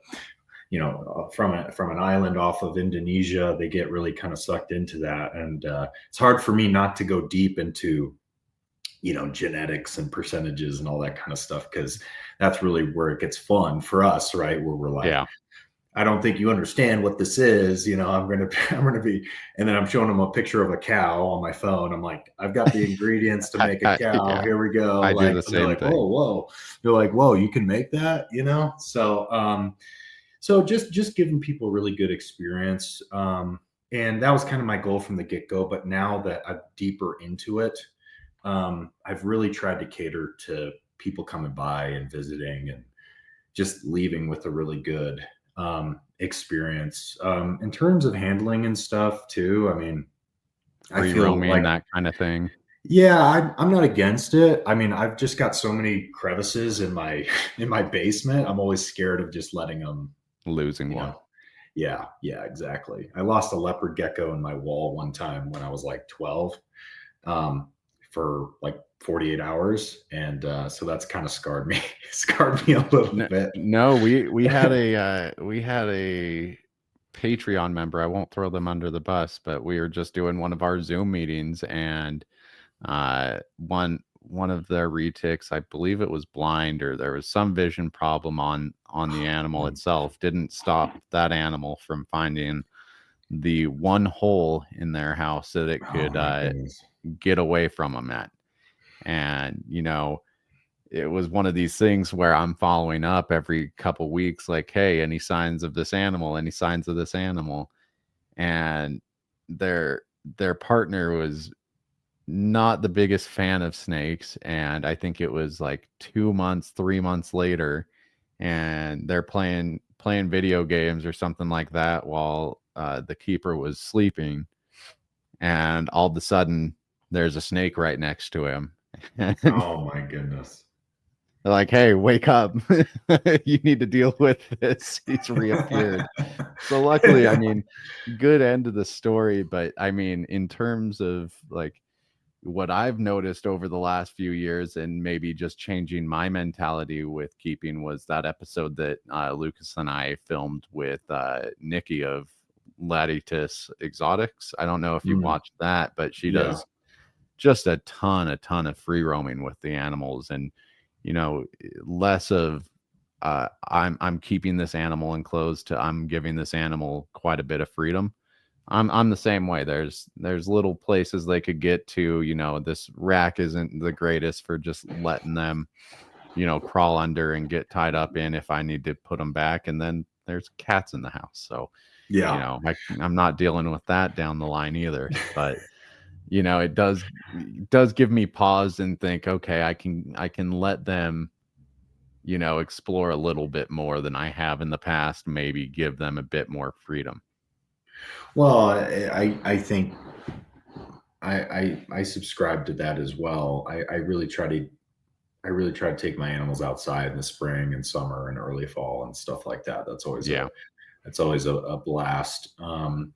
from an island off of Indonesia, they get really kind of sucked into that, and it's hard for me not to go deep into genetics and percentages and all that kind of stuff, because that's really where it gets fun for us, right? Where we're like, Yeah. I don't think you understand what this is. I'm gonna be, and then I'm showing them a picture of a cow on my phone. I'm like, I've got the ingredients to make a cow. Yeah, Here we go. I do Like, the and they're same like, thing. whoa. They're like, whoa, you can make that, So just giving people a really good experience. And that was kind of my goal from the get-go. But now that I'm deeper into it, I've really tried to cater to people coming by and visiting and just leaving with a really good experience. In terms of handling and stuff too, I mean, I Free feel roaming, like, that kind of thing. yeah, I'm not against it. I mean, I've just got so many crevices in my in my basement. I'm always scared of just letting them, Losing you one. know. Yeah, exactly. I lost a leopard gecko in my wall one time when I was like 12, for like 48 hours, and so that's kind of scarred me scarred me a little bit. No, we had a Patreon member. I won't throw them under the bus, but we were just doing one of our Zoom meetings, and one of their retics, I believe it was blind, or there was some vision problem on the animal itself, didn't stop that animal from finding the one hole in their house that it Oh could my goodness. get away from them at. And it was one of these things where I'm following up every couple weeks, like, hey, any signs of this animal, any signs of this animal. And their partner was not the biggest fan of snakes, and I think it was like 2 months, 3 months later, and they're playing video games or something like that while the keeper was sleeping, and all of a sudden there's a snake right next to him. And Oh my goodness. they're like, hey, wake up. You need to deal with this. He's reappeared. So luckily, I mean, good end of the story. But I mean, in terms of like what I've noticed over the last few years, and maybe just changing my mentality with keeping, was that episode that Lucas and I filmed with Nikki of Latitus Exotics. I don't know if you watched that, but she Yeah. does just a ton of free roaming with the animals, and less of I'm keeping this animal enclosed to I'm giving this animal quite a bit of freedom. I'm the same way. There's little places they could get to. This rack isn't the greatest for just letting them crawl under and get tied up in if I need to put them back. And then there's cats in the house, so Yeah. I'm not dealing with that down the line either. But it does give me pause and think, okay, I can let them explore a little bit more than I have in the past, maybe give them a bit more freedom. Well, I think I subscribe to that as well. I really try to take my animals outside in the spring and summer and early fall and stuff like that. Yeah. That's always a blast. And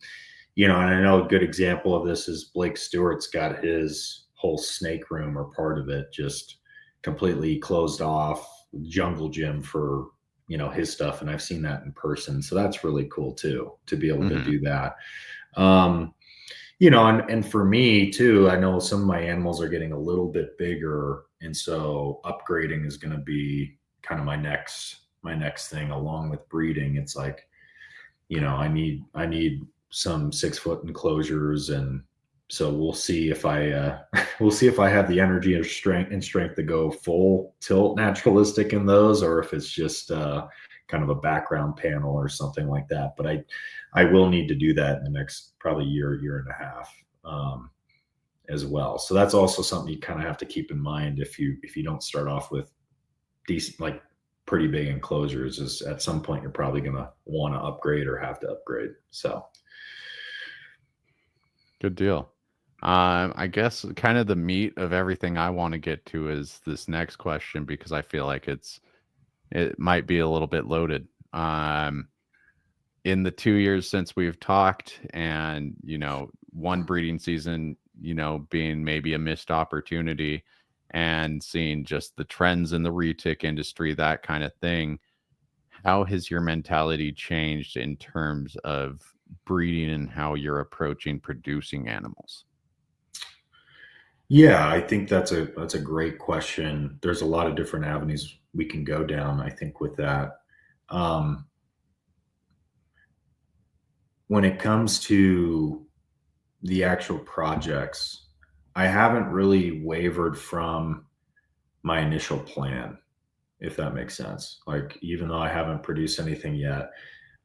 I know a good example of this is Blake Stewart's got his whole snake room or part of it just completely closed off, jungle gym for his stuff, and I've seen that in person, so that's really cool too, to be able to do that. um and for me too, I know some of my animals are getting a little bit bigger, and so upgrading is going to be kind of my next thing, along with breeding. It's like, I need some 6 foot enclosures, and so we'll see if I we'll see if I have the energy and strength to go full tilt naturalistic in those, or if it's just kind of a background panel or something like that. But I will need to do that in the next probably year and a half, as well. So that's also something you kind of have to keep in mind if you don't start off with decent, like pretty big enclosures. Is at some point you're probably going to want to upgrade or have to upgrade. So Good deal. I guess kind of the meat of everything I want to get to is this next question, because I feel like it's it might be a little bit loaded. In the 2 years since we've talked, and one breeding season, being maybe a missed opportunity, and seeing just the trends in the retic industry, that kind of thing, how has your mentality changed in terms of breeding and how you're approaching producing animals? Yeah, I think that's a great question. There's a lot of different avenues we can go down, I think, with that. Um, when it comes to the actual projects, I haven't really wavered from my initial plan, if that makes sense. Like, even though I haven't produced anything yet,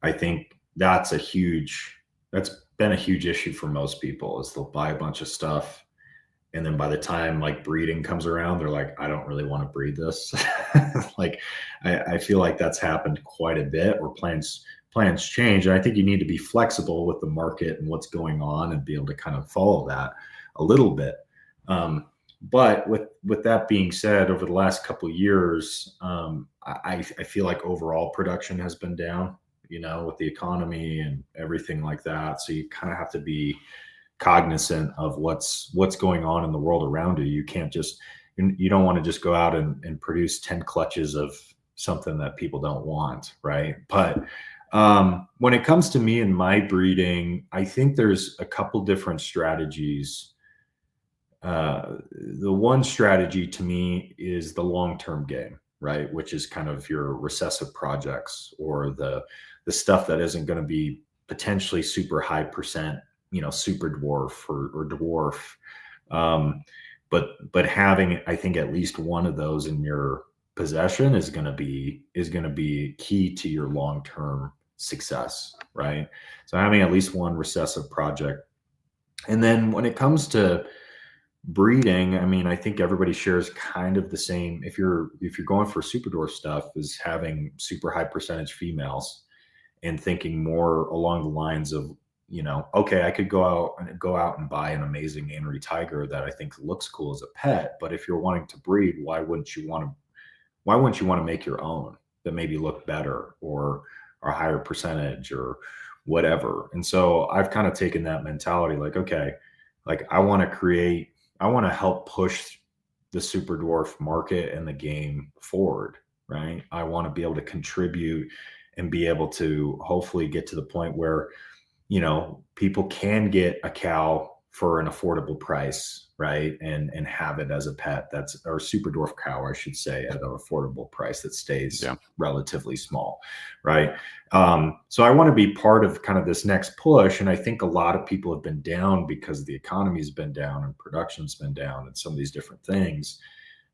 I think that's been a huge issue for most people is they'll buy a bunch of stuff, and then by the time like breeding comes around, they're like, I don't really want to breed this. Like, I feel like that's happened quite a bit, where plans change, and I think you need to be flexible with the market and what's going on, and be able to kind of follow that a little bit. Um, but with that being said, over the last couple of years, I feel like overall production has been down, with the economy and everything like that. So you kind of have to be cognizant of what's going on in the world around you. You can't just you don't want to just go out and produce 10 clutches of something that people don't want, right? But when it comes to me and my breeding, I think there's a couple different strategies. The one strategy to me is the long-term game, right? Which is kind of your recessive projects, or the stuff that isn't going to be potentially super high percent, super dwarf or dwarf. But having, I think, at least one of those in your possession is going to be key to your long-term success, right? So having at least one recessive project. And then when it comes to breeding, I mean, I think everybody shares kind of the same. If you're going for super dwarf stuff, is having super high percentage females, and thinking more along the lines of, okay, I could go out and buy an amazing Anery tiger that I think looks cool as a pet, but if you're wanting to breed, why wouldn't you want to make your own that maybe look better, or a higher percentage, or whatever? And so I've kind of taken that mentality, like, okay, like I want to help push the super dwarf market and the game forward, right? I want to be able to contribute and be able to hopefully get to the point where, people can get a cow for an affordable price, right? And have it as a pet, or super dwarf cow, I should say, at an affordable price that stays Yeah. relatively small, right? So I want to be part of kind of this next push. And I think a lot of people have been down because the economy's been down and production's been down and some of these different things.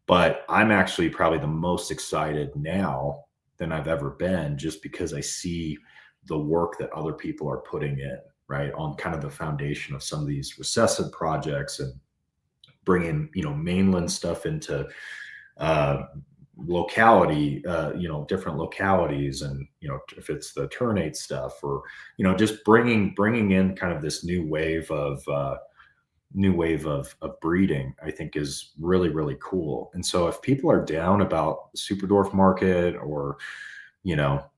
But I'm actually probably the most excited now than I've ever been, just because I see the work that other people are putting in, right, on kind of the foundation of some of these recessive projects, and bringing, mainland stuff into uh, different localities, and if it's the ternate stuff, or just bringing in kind of this new wave of breeding, I think is really, really cool. And so if people are down about the super dwarf market, or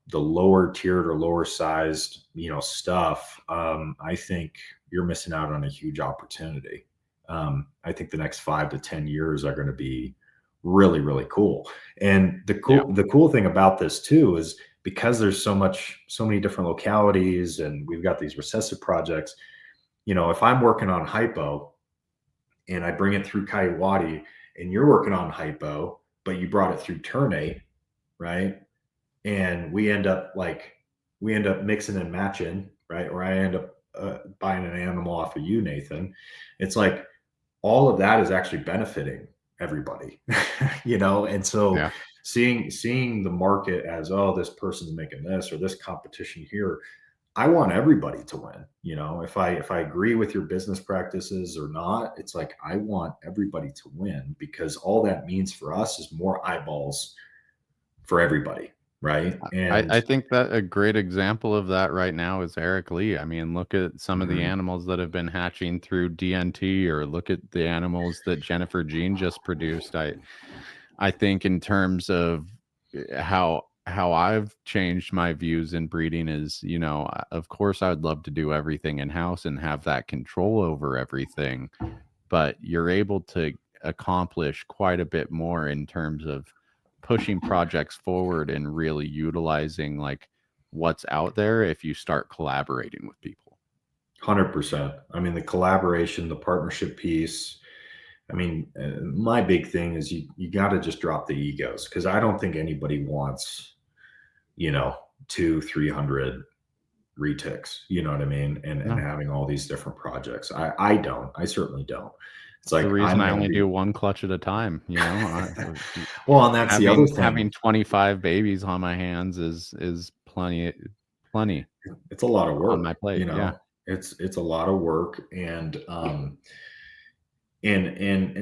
the lower tiered or lower sized stuff, I think you're missing out on a huge opportunity. I think the next 5 to 10 years are going to be really, really cool. And the cool thing about this too is, because there's so many different localities, and we've got these recessive projects, if I'm working on hypo and I bring it through Coyote, and you're working on hypo, but you brought it through ternate, right? And we end up mixing and matching, right? Or I end up buying an animal off of you, Nathan. It's like all of that is actually benefiting everybody, And so Yeah. seeing the market as, oh, this person's making this, or this competition here, I want everybody to win. If I agree with your business practices or not, it's like I want everybody to win, because all that means for us is more eyeballs for everybody, right? I And think that a great example of that right now is Eric Lee. I mean, look at some of the mhm, animals that have been hatching through DNT, or look at the animals that Jennifer Jean just produced. I think in terms of how I've changed my views in breeding is, of course I would love to do everything in house and have that control over everything, but you're able to accomplish quite a bit more in terms of pushing projects forward and really utilizing like what's out there if you start collaborating with people. 100%. I mean, the collaboration, the partnership piece. I mean, my big thing is you got to just drop the egos, because I don't think anybody wants, 200-300 retics, you know what I mean? And No. having all these different projects. I don't. I certainly don't. It's like the reason I I'm only gonna do one clutch at a time, well, and that's the other thing. having 25 babies on my hands is plenty. It's a lot of work on my plate. Yeah. It's a lot of work. And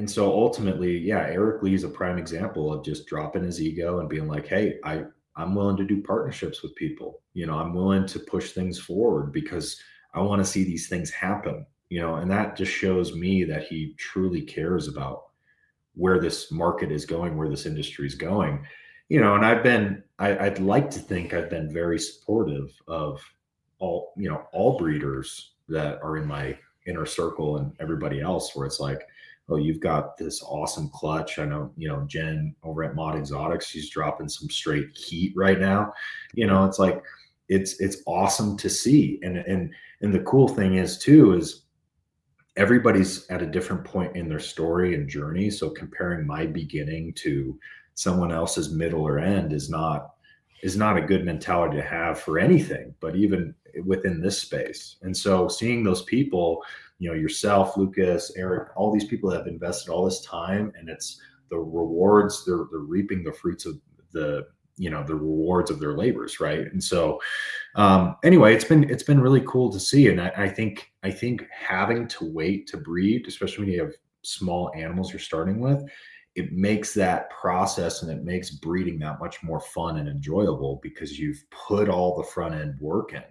so ultimately, yeah, Eric Lee is a prime example of just dropping his ego and being like, hey, I'm willing to do partnerships with people. I'm willing to push things forward because I want to see these things happen. And that just shows me that he truly cares about where this market is going, where this industry is going. And I'd like to think I've been very supportive of all breeders that are in my inner circle and everybody else, where it's like, oh, you've got this awesome clutch. I know, Jen over at Mod Exotics, she's dropping some straight heat right now. It's like, it's awesome to see. And the cool thing is too, is everybody's at a different point in their story and journey. So comparing my beginning to someone else's middle or end is not a good mentality to have for anything, but even within this space. And so seeing those people, yourself, Lucas, Eric, all these people that have invested all this time, and it's the rewards, they're reaping the fruits of the rewards of their labors, right? And so anyway, it's been really cool to see. And I think having to wait to breed, especially when you have small animals you're starting with, it makes that process and it makes breeding that much more fun and enjoyable, because you've put all the front end work in.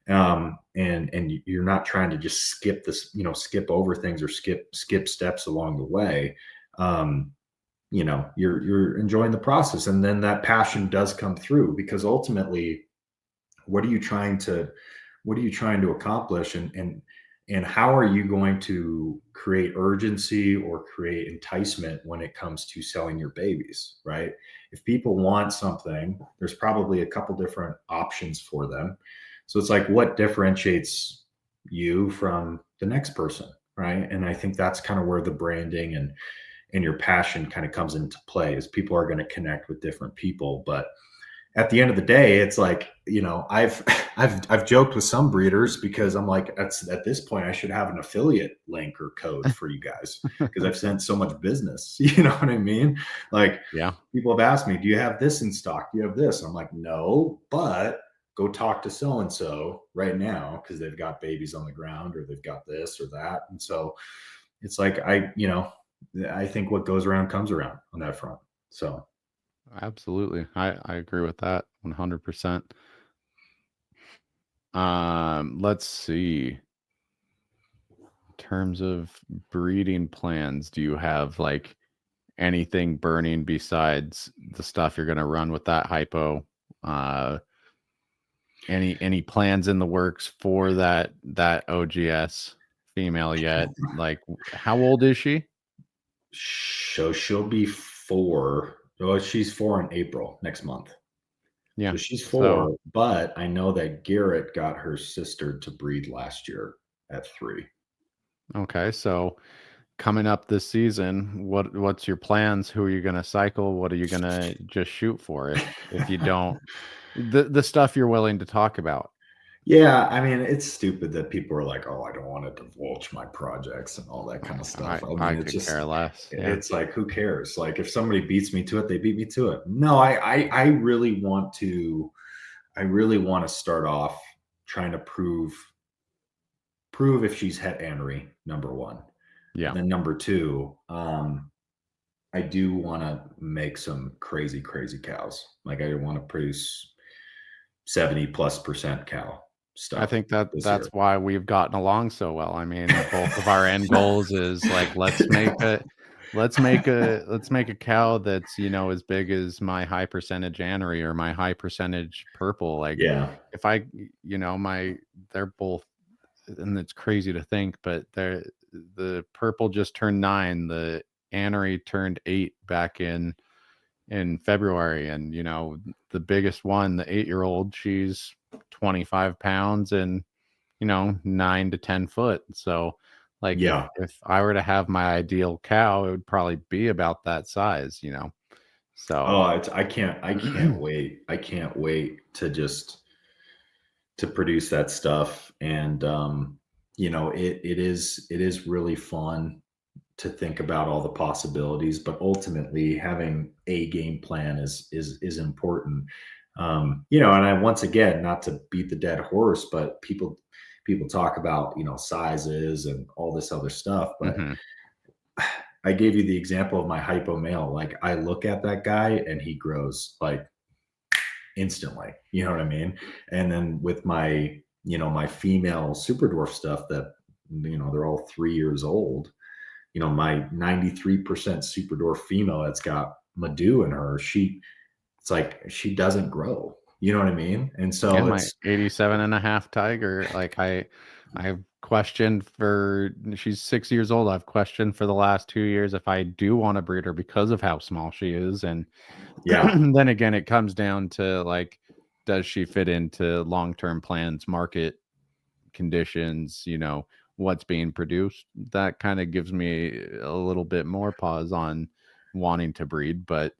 And you're not trying to just skip over things or skip steps along the way. You're enjoying the process, and then that passion does come through, because ultimately, what are you trying to accomplish, and how are you going to create urgency or create enticement when it comes to selling your babies, right? If people want something, there's probably a couple different options for them. So it's like, what differentiates you from the next person, right? And I think that's kind of where the branding and your passion kind of comes into play, is people are going to connect with different people. But at the end of the day, it's like, I've joked with some breeders, because I'm like, at this point, I should have an affiliate link or code for you guys, because I've sent so much business. You know what I mean? Like, yeah, people have asked me, do you have this in stock? Do you have this? I'm like, no, but go talk to so-and-so right now, because they've got babies on the ground, or they've got this or that. And so it's like, I think what goes around comes around on that front. So. Absolutely. I agree with that 100%. Let's see. In terms of breeding plans, do you have like anything burning besides the stuff you're going to run with that hypo? Any plans in the works for that OGS female yet? Like, how old is she? So she'll be 4. Well, she's 4 in April next month. Yeah. So she's 4, but I know that Garrett got her sister to breed last year at 3. Okay. So coming up this season, what's your plans? Who are you going to cycle? What are you going to just shoot for if you don't, the stuff you're willing to talk about? Yeah, I mean, it's stupid that people are like, "Oh, I don't want to divulge my projects and all that kind of stuff." I mean, I it's could just care less. Yeah. it's like, who cares? Like, if somebody beats me to it, they beat me to it. No, I really want to start off trying to prove if she's het anery, number 1. Yeah. And then number 2, I do want to make some crazy cows. Like, I want to produce 70+% cow stuff. I think that's why we've gotten along so well. I mean, both of our end goals is like, let's let's make a cow that's, as big as my high percentage anery or my high percentage purple. Like Yeah. if I, they're both, and it's crazy to think, but the purple just turned 9, the anery turned 8 back in February, and the biggest one, the 8-year-old, she's 25 pounds and 9 to 10 foot. So like Yeah. if I were to have my ideal cow, it would probably be about that size, so Oh, I can't wait. I can't wait to produce that stuff. And it is really fun to think about all the possibilities, but ultimately having a game plan is important. And I, once again, not to beat the dead horse, but people talk about sizes and all this other stuff, but mhm. I gave you the example of my hypo male. Like, I look at that guy and he grows like instantly. You know what I mean? And then with my female super dwarf stuff that they're all 3 years old. My 93% super dwarf female that's got Madu in her, it's like she doesn't grow. You know what I mean? And Yeah, so my it's 87.5 tiger, like I've questioned for, she's 6 years old. I've questioned for the last 2 years if I do want to breed her because of how small she is. And yeah, then again, it comes down to like, does she fit into long-term plans, market conditions, what's being produced? That kind of gives me a little bit more pause on wanting to breed. But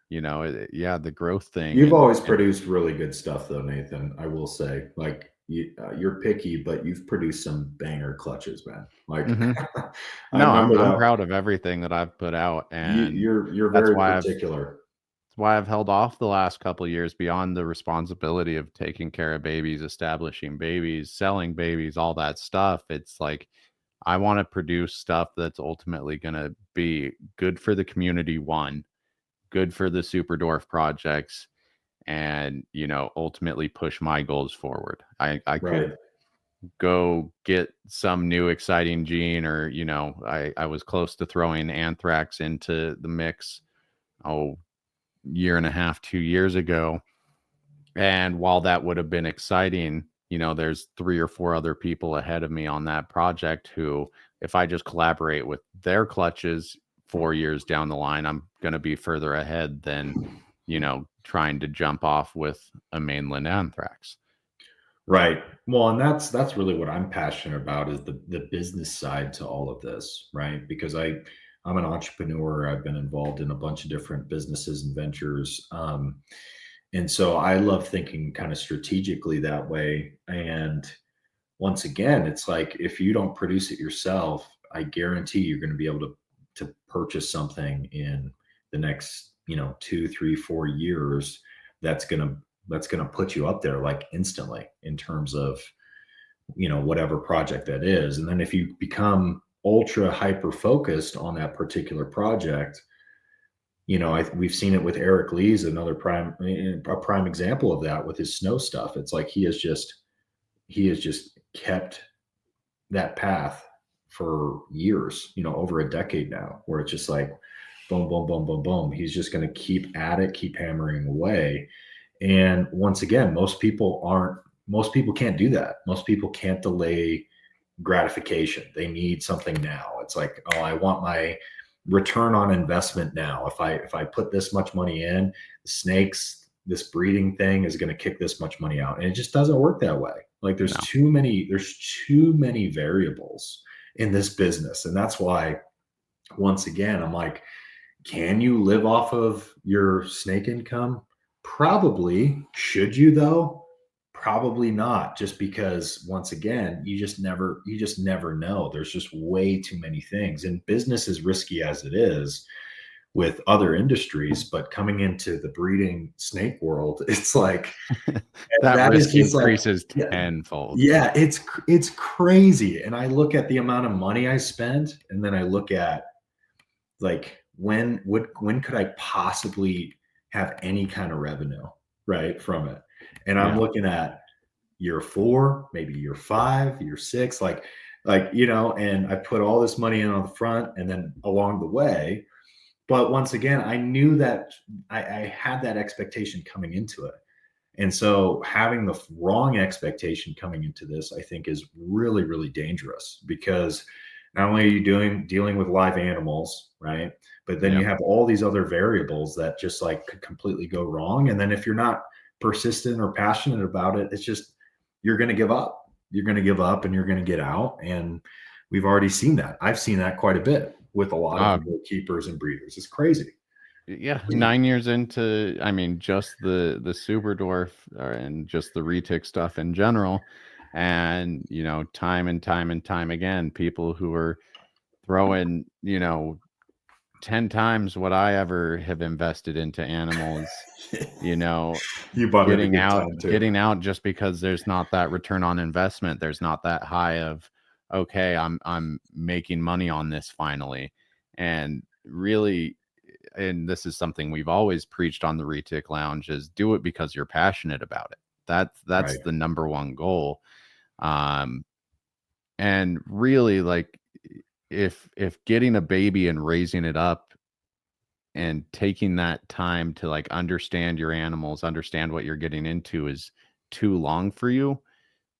yeah, the growth thing you've always and produced really good stuff though, Nathan. I will say, like, you're picky, but you've produced some banger clutches, man. Like, Mhm. I No, I'm remember I'm that proud of everything that I've put out, and you're that's very why particular. I've held off the last couple of years beyond the responsibility of taking care of babies, establishing babies, selling babies, all that stuff. It's like I want to produce stuff that's ultimately going to be good for the community, one, good for the super dwarf projects, and ultimately push my goals forward. I Right. could go get some new exciting gene, or I was close to throwing anthrax into the mix, oh, year and a half, 2 years ago. And while that would have been exciting, there's 3 or 4 other people ahead of me on that project who, if I just collaborate with their clutches 4 years down the line, I'm going to be further ahead than trying to jump off with a mainland anthrax. Right. Well, and that's really what I'm passionate about, is the business side to all of this, right? Because I'm an entrepreneur. I've been involved in a bunch of different businesses and ventures. And so I love thinking kind of strategically that way. And once again, it's like, if you don't produce it yourself, I guarantee you're going to be able to purchase something in the next 2, 3, 4 years that's gonna put you up there like instantly in terms of whatever project that is. And then if you become ultra hyper focused on that particular project, we've seen it with Eric Lee's another a prime example of that with his snow stuff. It's like he has just kept that path for years, over a decade now, where it's just like boom, boom, boom, boom, boom. He's just going to keep at it, keep hammering away. And once again, most people can't do that. Most people can't delay gratification. They need something now. It's like, oh, I want my return on investment now. If I put this much money in, the snakes, this breeding thing is going to kick this much money out. And it just doesn't work that way. Like, there's No. too many variables in this business. And that's why, once again, I'm like, can you live off of your snake income? Probably. Should you though? Probably not, just because, once again, you just never know. There's just way too many things. And business is risky as it is with other industries, but coming into the breeding snake world, it's like That that is risk just like, increases yeah, tenfold. yeah, it's crazy. And I look at the amount of money I spend, and then I look at, like, when could I possibly have any kind of revenue, right, from it? And I'm Yeah. looking at year 4, maybe year 5, year 6. Like, like, and I put all this money in on the front and then along the way. But once again, I knew that I had that expectation coming into it. And so having the wrong expectation coming into this, I think, is really, really dangerous, because not only are you dealing with live animals, right? But then Yep. you have all these other variables that just like could completely go wrong. And then if you're not persistent or passionate about it, it's just, you're going to give up. You're going to give up and you're going to get out. And we've already seen that. I've seen that quite a bit with a lot of the keepers and breeders. It's crazy. Yeah, 9 years into, I mean, just the super dwarf and just the retic stuff in general, and time and time and time again, people who are throwing 10 times what I ever have invested into animals, You bought it at a good time too. getting out just because there's not that return on investment. There's not that high of, okay, I'm making money on this finally. And really, and this is something we've always preached on the Retic Lounge, is do it because you're passionate about it. That's Right. the number one goal. And really, like, if getting a baby and raising it up and taking that time to like understand your animals, understand what you're getting into is too long for you,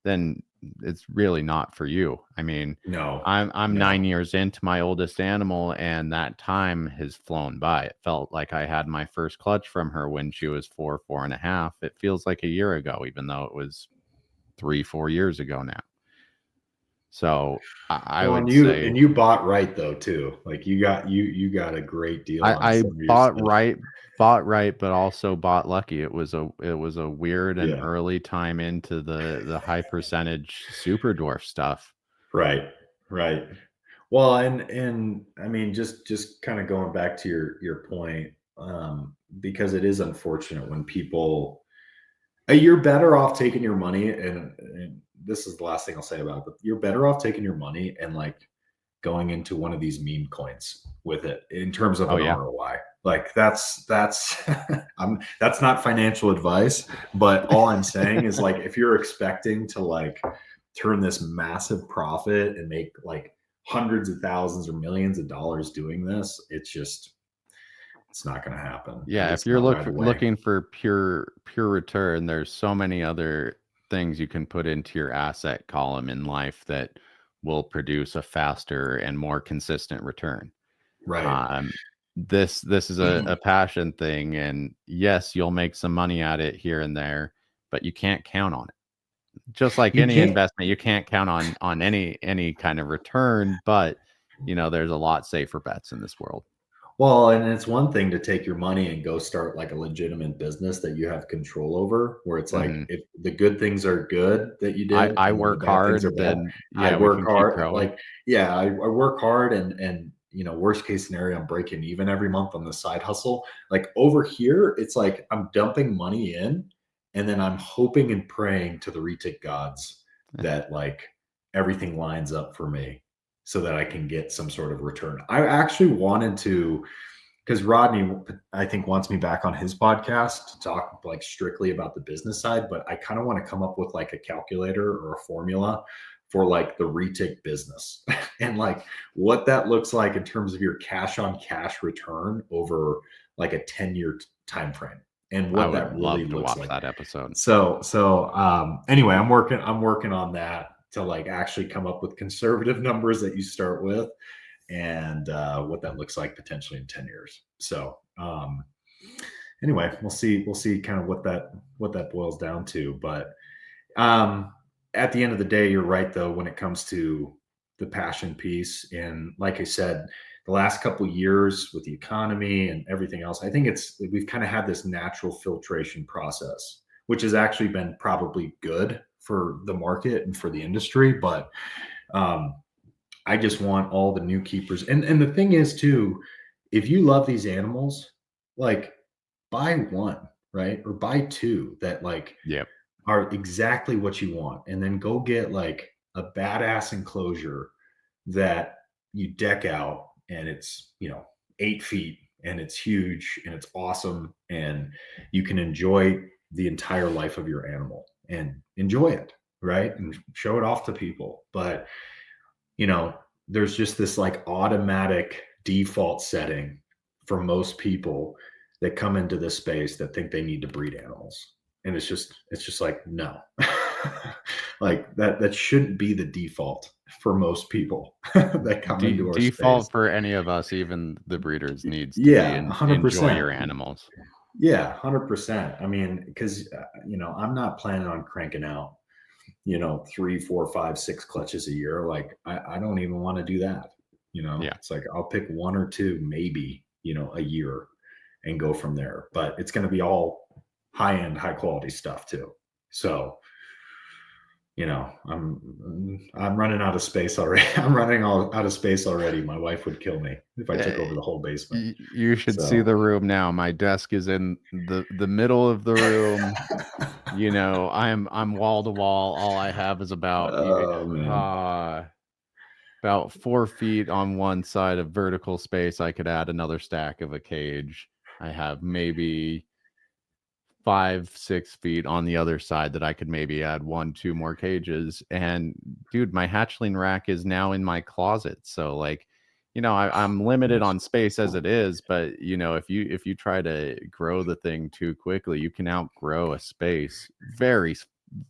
then it's really not for you. I mean, No, I'm no. 9 years into my oldest animal, and that time has flown by. It felt like I had my first clutch from her when she was 4.5. It feels like a year ago, even though it was 3-4 years ago now. So I Well, would say you bought right though too. Like you got a great deal on I some of your stuff. bought right, but also bought lucky. It was a weird and Yeah. early time into the high percentage super dwarf stuff. Right. Right. Well, and I mean, just kind of going back to your point, because it is unfortunate when people, you're better off taking your money, and this is the last thing I'll say about it, but you're better off taking your money and like going into one of these meme coins with it in terms of Oh an yeah. ROI. Like that's that's not financial advice, but all I'm saying is, like, if you're expecting to like turn this massive profit and make like hundreds of thousands or millions of dollars doing this, it's not going to happen, at Yeah, if least you're not right away. looking for pure return, there's so many other things you can put into your asset column in life that will produce a faster and more consistent return. Right. Um, this is a passion thing, and yes, you'll make some money at it here and there, but you can't count on it. Just like You any can't. investment, you can't count on any kind of return, but there's a lot safer bets in this world. Well, and it's one thing to take your money and go start like a legitimate business that you have control over, where it's like, Hmm. if the good things are good that you did I and then the work bad things are hard, bad, then I yeah, we work can keep hard. growing. Like, yeah, I work hard, and worst case scenario, I'm breaking even every month on the side hustle. Like over here, it's like I'm dumping money in, and then I'm hoping and praying to the retic gods that like everything lines up for me so that I can get some sort of return. I actually wanted to, because Rodney, I think, wants me back on his podcast to talk like strictly about the business side, but I kind of want to come up with like a calculator or a formula for like the retic business and like what that looks like in terms of your cash on cash return over like a 10-year time frame, and I what that would really love to looks watch like. that episode. So anyway, I'm working on that to like actually come up with conservative numbers that you start with, and what that looks like potentially in 10 years. So anyway, we'll see kind of what that boils down to. But um, at the end of the day, you're right though when it comes to the passion piece. And like I said, the last couple of years with the economy and everything else, I think we've kind of had this natural filtration process, which has actually been probably good for the market and for the industry. But um, I just want all the new keepers. And the thing is too, if you love these animals, like, buy one, right? Or buy two that like Yep. are exactly what you want. And then go get like a badass enclosure that you deck out, and it's, 8 feet, and it's huge and it's awesome, and you can enjoy the entire life of your animal and enjoy it, right? And show it off to people. But there's just this like automatic default setting for most people that come into this space that think they need to breed animals. And it's just like, no. Like that shouldn't be the default for most people that come into our Default space. for any of us, even the breeders, needs to be Yeah, enjoy 100%. your animals. Yeah, 100%. I mean, because I'm not planning on cranking out 3, 4, 5, 6 clutches a year. Like I don't even want to do that. Yeah. It's like I'll pick 1 or 2 maybe a year and go from there, but it's going to be all high end, high quality stuff too. So I'm running out of space already. I'm running out of space already. My wife would kill me if I took over the whole basement. You should see the room now. My desk is in the middle of the room. I'm wall to wall. All I have is about 4 feet on one side of vertical space. I could add another stack of a cage. I have maybe 5, 6 feet on the other side that I could maybe add 1, 2 more cages. And dude, my hatchling rack is now in my closet. So like, I'm limited on space as it is, but if you try to grow the thing too quickly, you can outgrow a space very,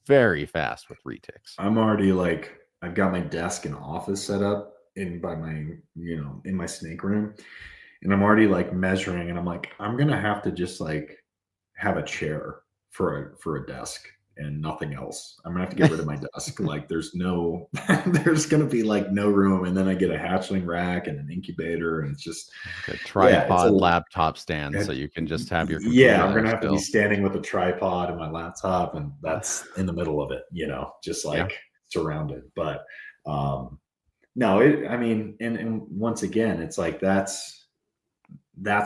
very fast with retics. I'm already like, I've got my desk and office set up in my snake room, and I'm already like measuring, and I'm like, I'm gonna have to just like have a chair for a desk and nothing else. I'm gonna have to get rid of my desk. Like there's gonna be like no room. And then I get a hatchling rack and an incubator, and it's just a tripod laptop stand, so you can just have your computer. Yeah, I'm gonna have to be standing with a tripod and my laptop, and that's in the middle of it, just like surrounded. But no, and once again, it's like that's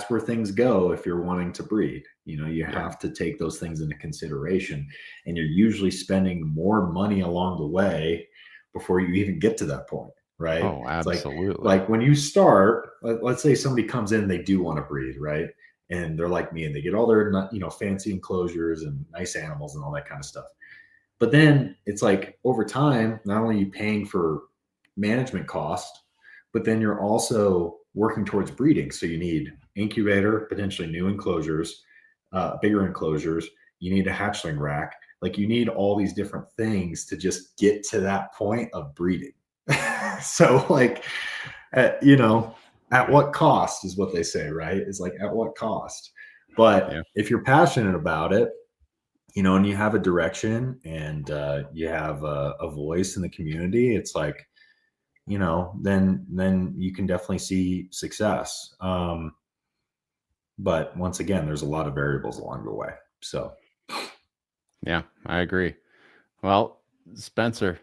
where things go if you're wanting to breed. You have to take those things into consideration, and you're usually spending more money along the way before you even get to that point, right? Oh, absolutely. It's like when you start, let's say somebody comes in, they do want to breed, right? And they're like me, and they get all their fancy enclosures and nice animals and all that kind of stuff. But then it's like over time, not only are you paying for management cost, but then you're also working towards breeding. So you need incubator, potentially new enclosures, bigger enclosures. You need a hatchling rack. Like you need all these different things to just get to that point of breeding. So like, at what cost is what they say, right? Is like at what cost? But if you're passionate about it, and you have a direction and you have a voice in the community, it's like, then you can definitely see success. But once again, there's a lot of variables along the way. So, yeah, I agree. Well, Spencer,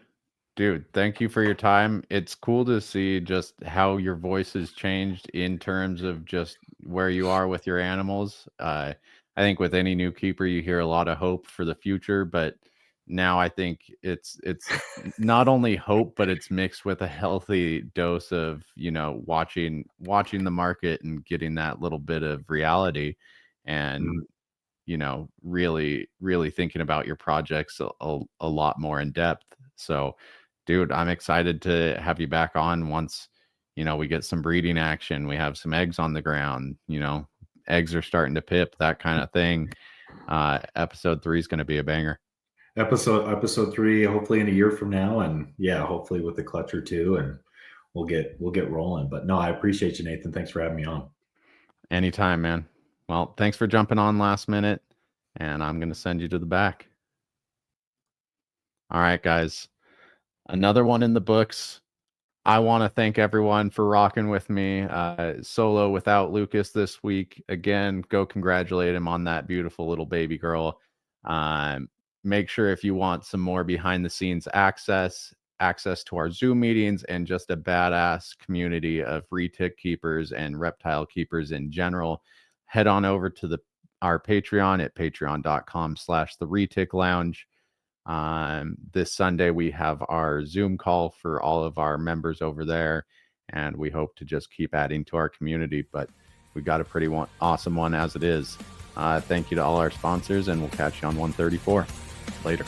dude, thank you for your time. It's cool to see just how your voice has changed in terms of just where you are with your animals. I think with any new keeper, you hear a lot of hope for the future, but now I think it's not only hope, but it's mixed with a healthy dose of watching the market and getting that little bit of reality, and really thinking about your projects a lot more in depth. So dude, I'm excited to have you back on once we get some breeding action, we have some eggs on the ground, eggs are starting to pip, that kind of thing. Episode 3 is going to be a banger. Episode 3, hopefully in a year from now, and hopefully with a clutch or 2, and we'll get rolling. But no, I appreciate you, Nathan. Thanks for having me on. Anytime, man. Well, thanks for jumping on last minute, and I'm going to send you to the back. All right, guys, another one in the books. I want to thank everyone for rocking with me solo without Lucas this week. Again, go congratulate him on that beautiful little baby girl. Make sure if you want some more behind the scenes access to our Zoom meetings and just a badass community of retic keepers and reptile keepers in general, head on over to our Patreon at patreon.com/the Lounge. This Sunday we have our Zoom call for all of our members over there, and we hope to just keep adding to our community, but we got a pretty awesome one as it is. Thank you to all our sponsors, and we'll catch you on 134 later.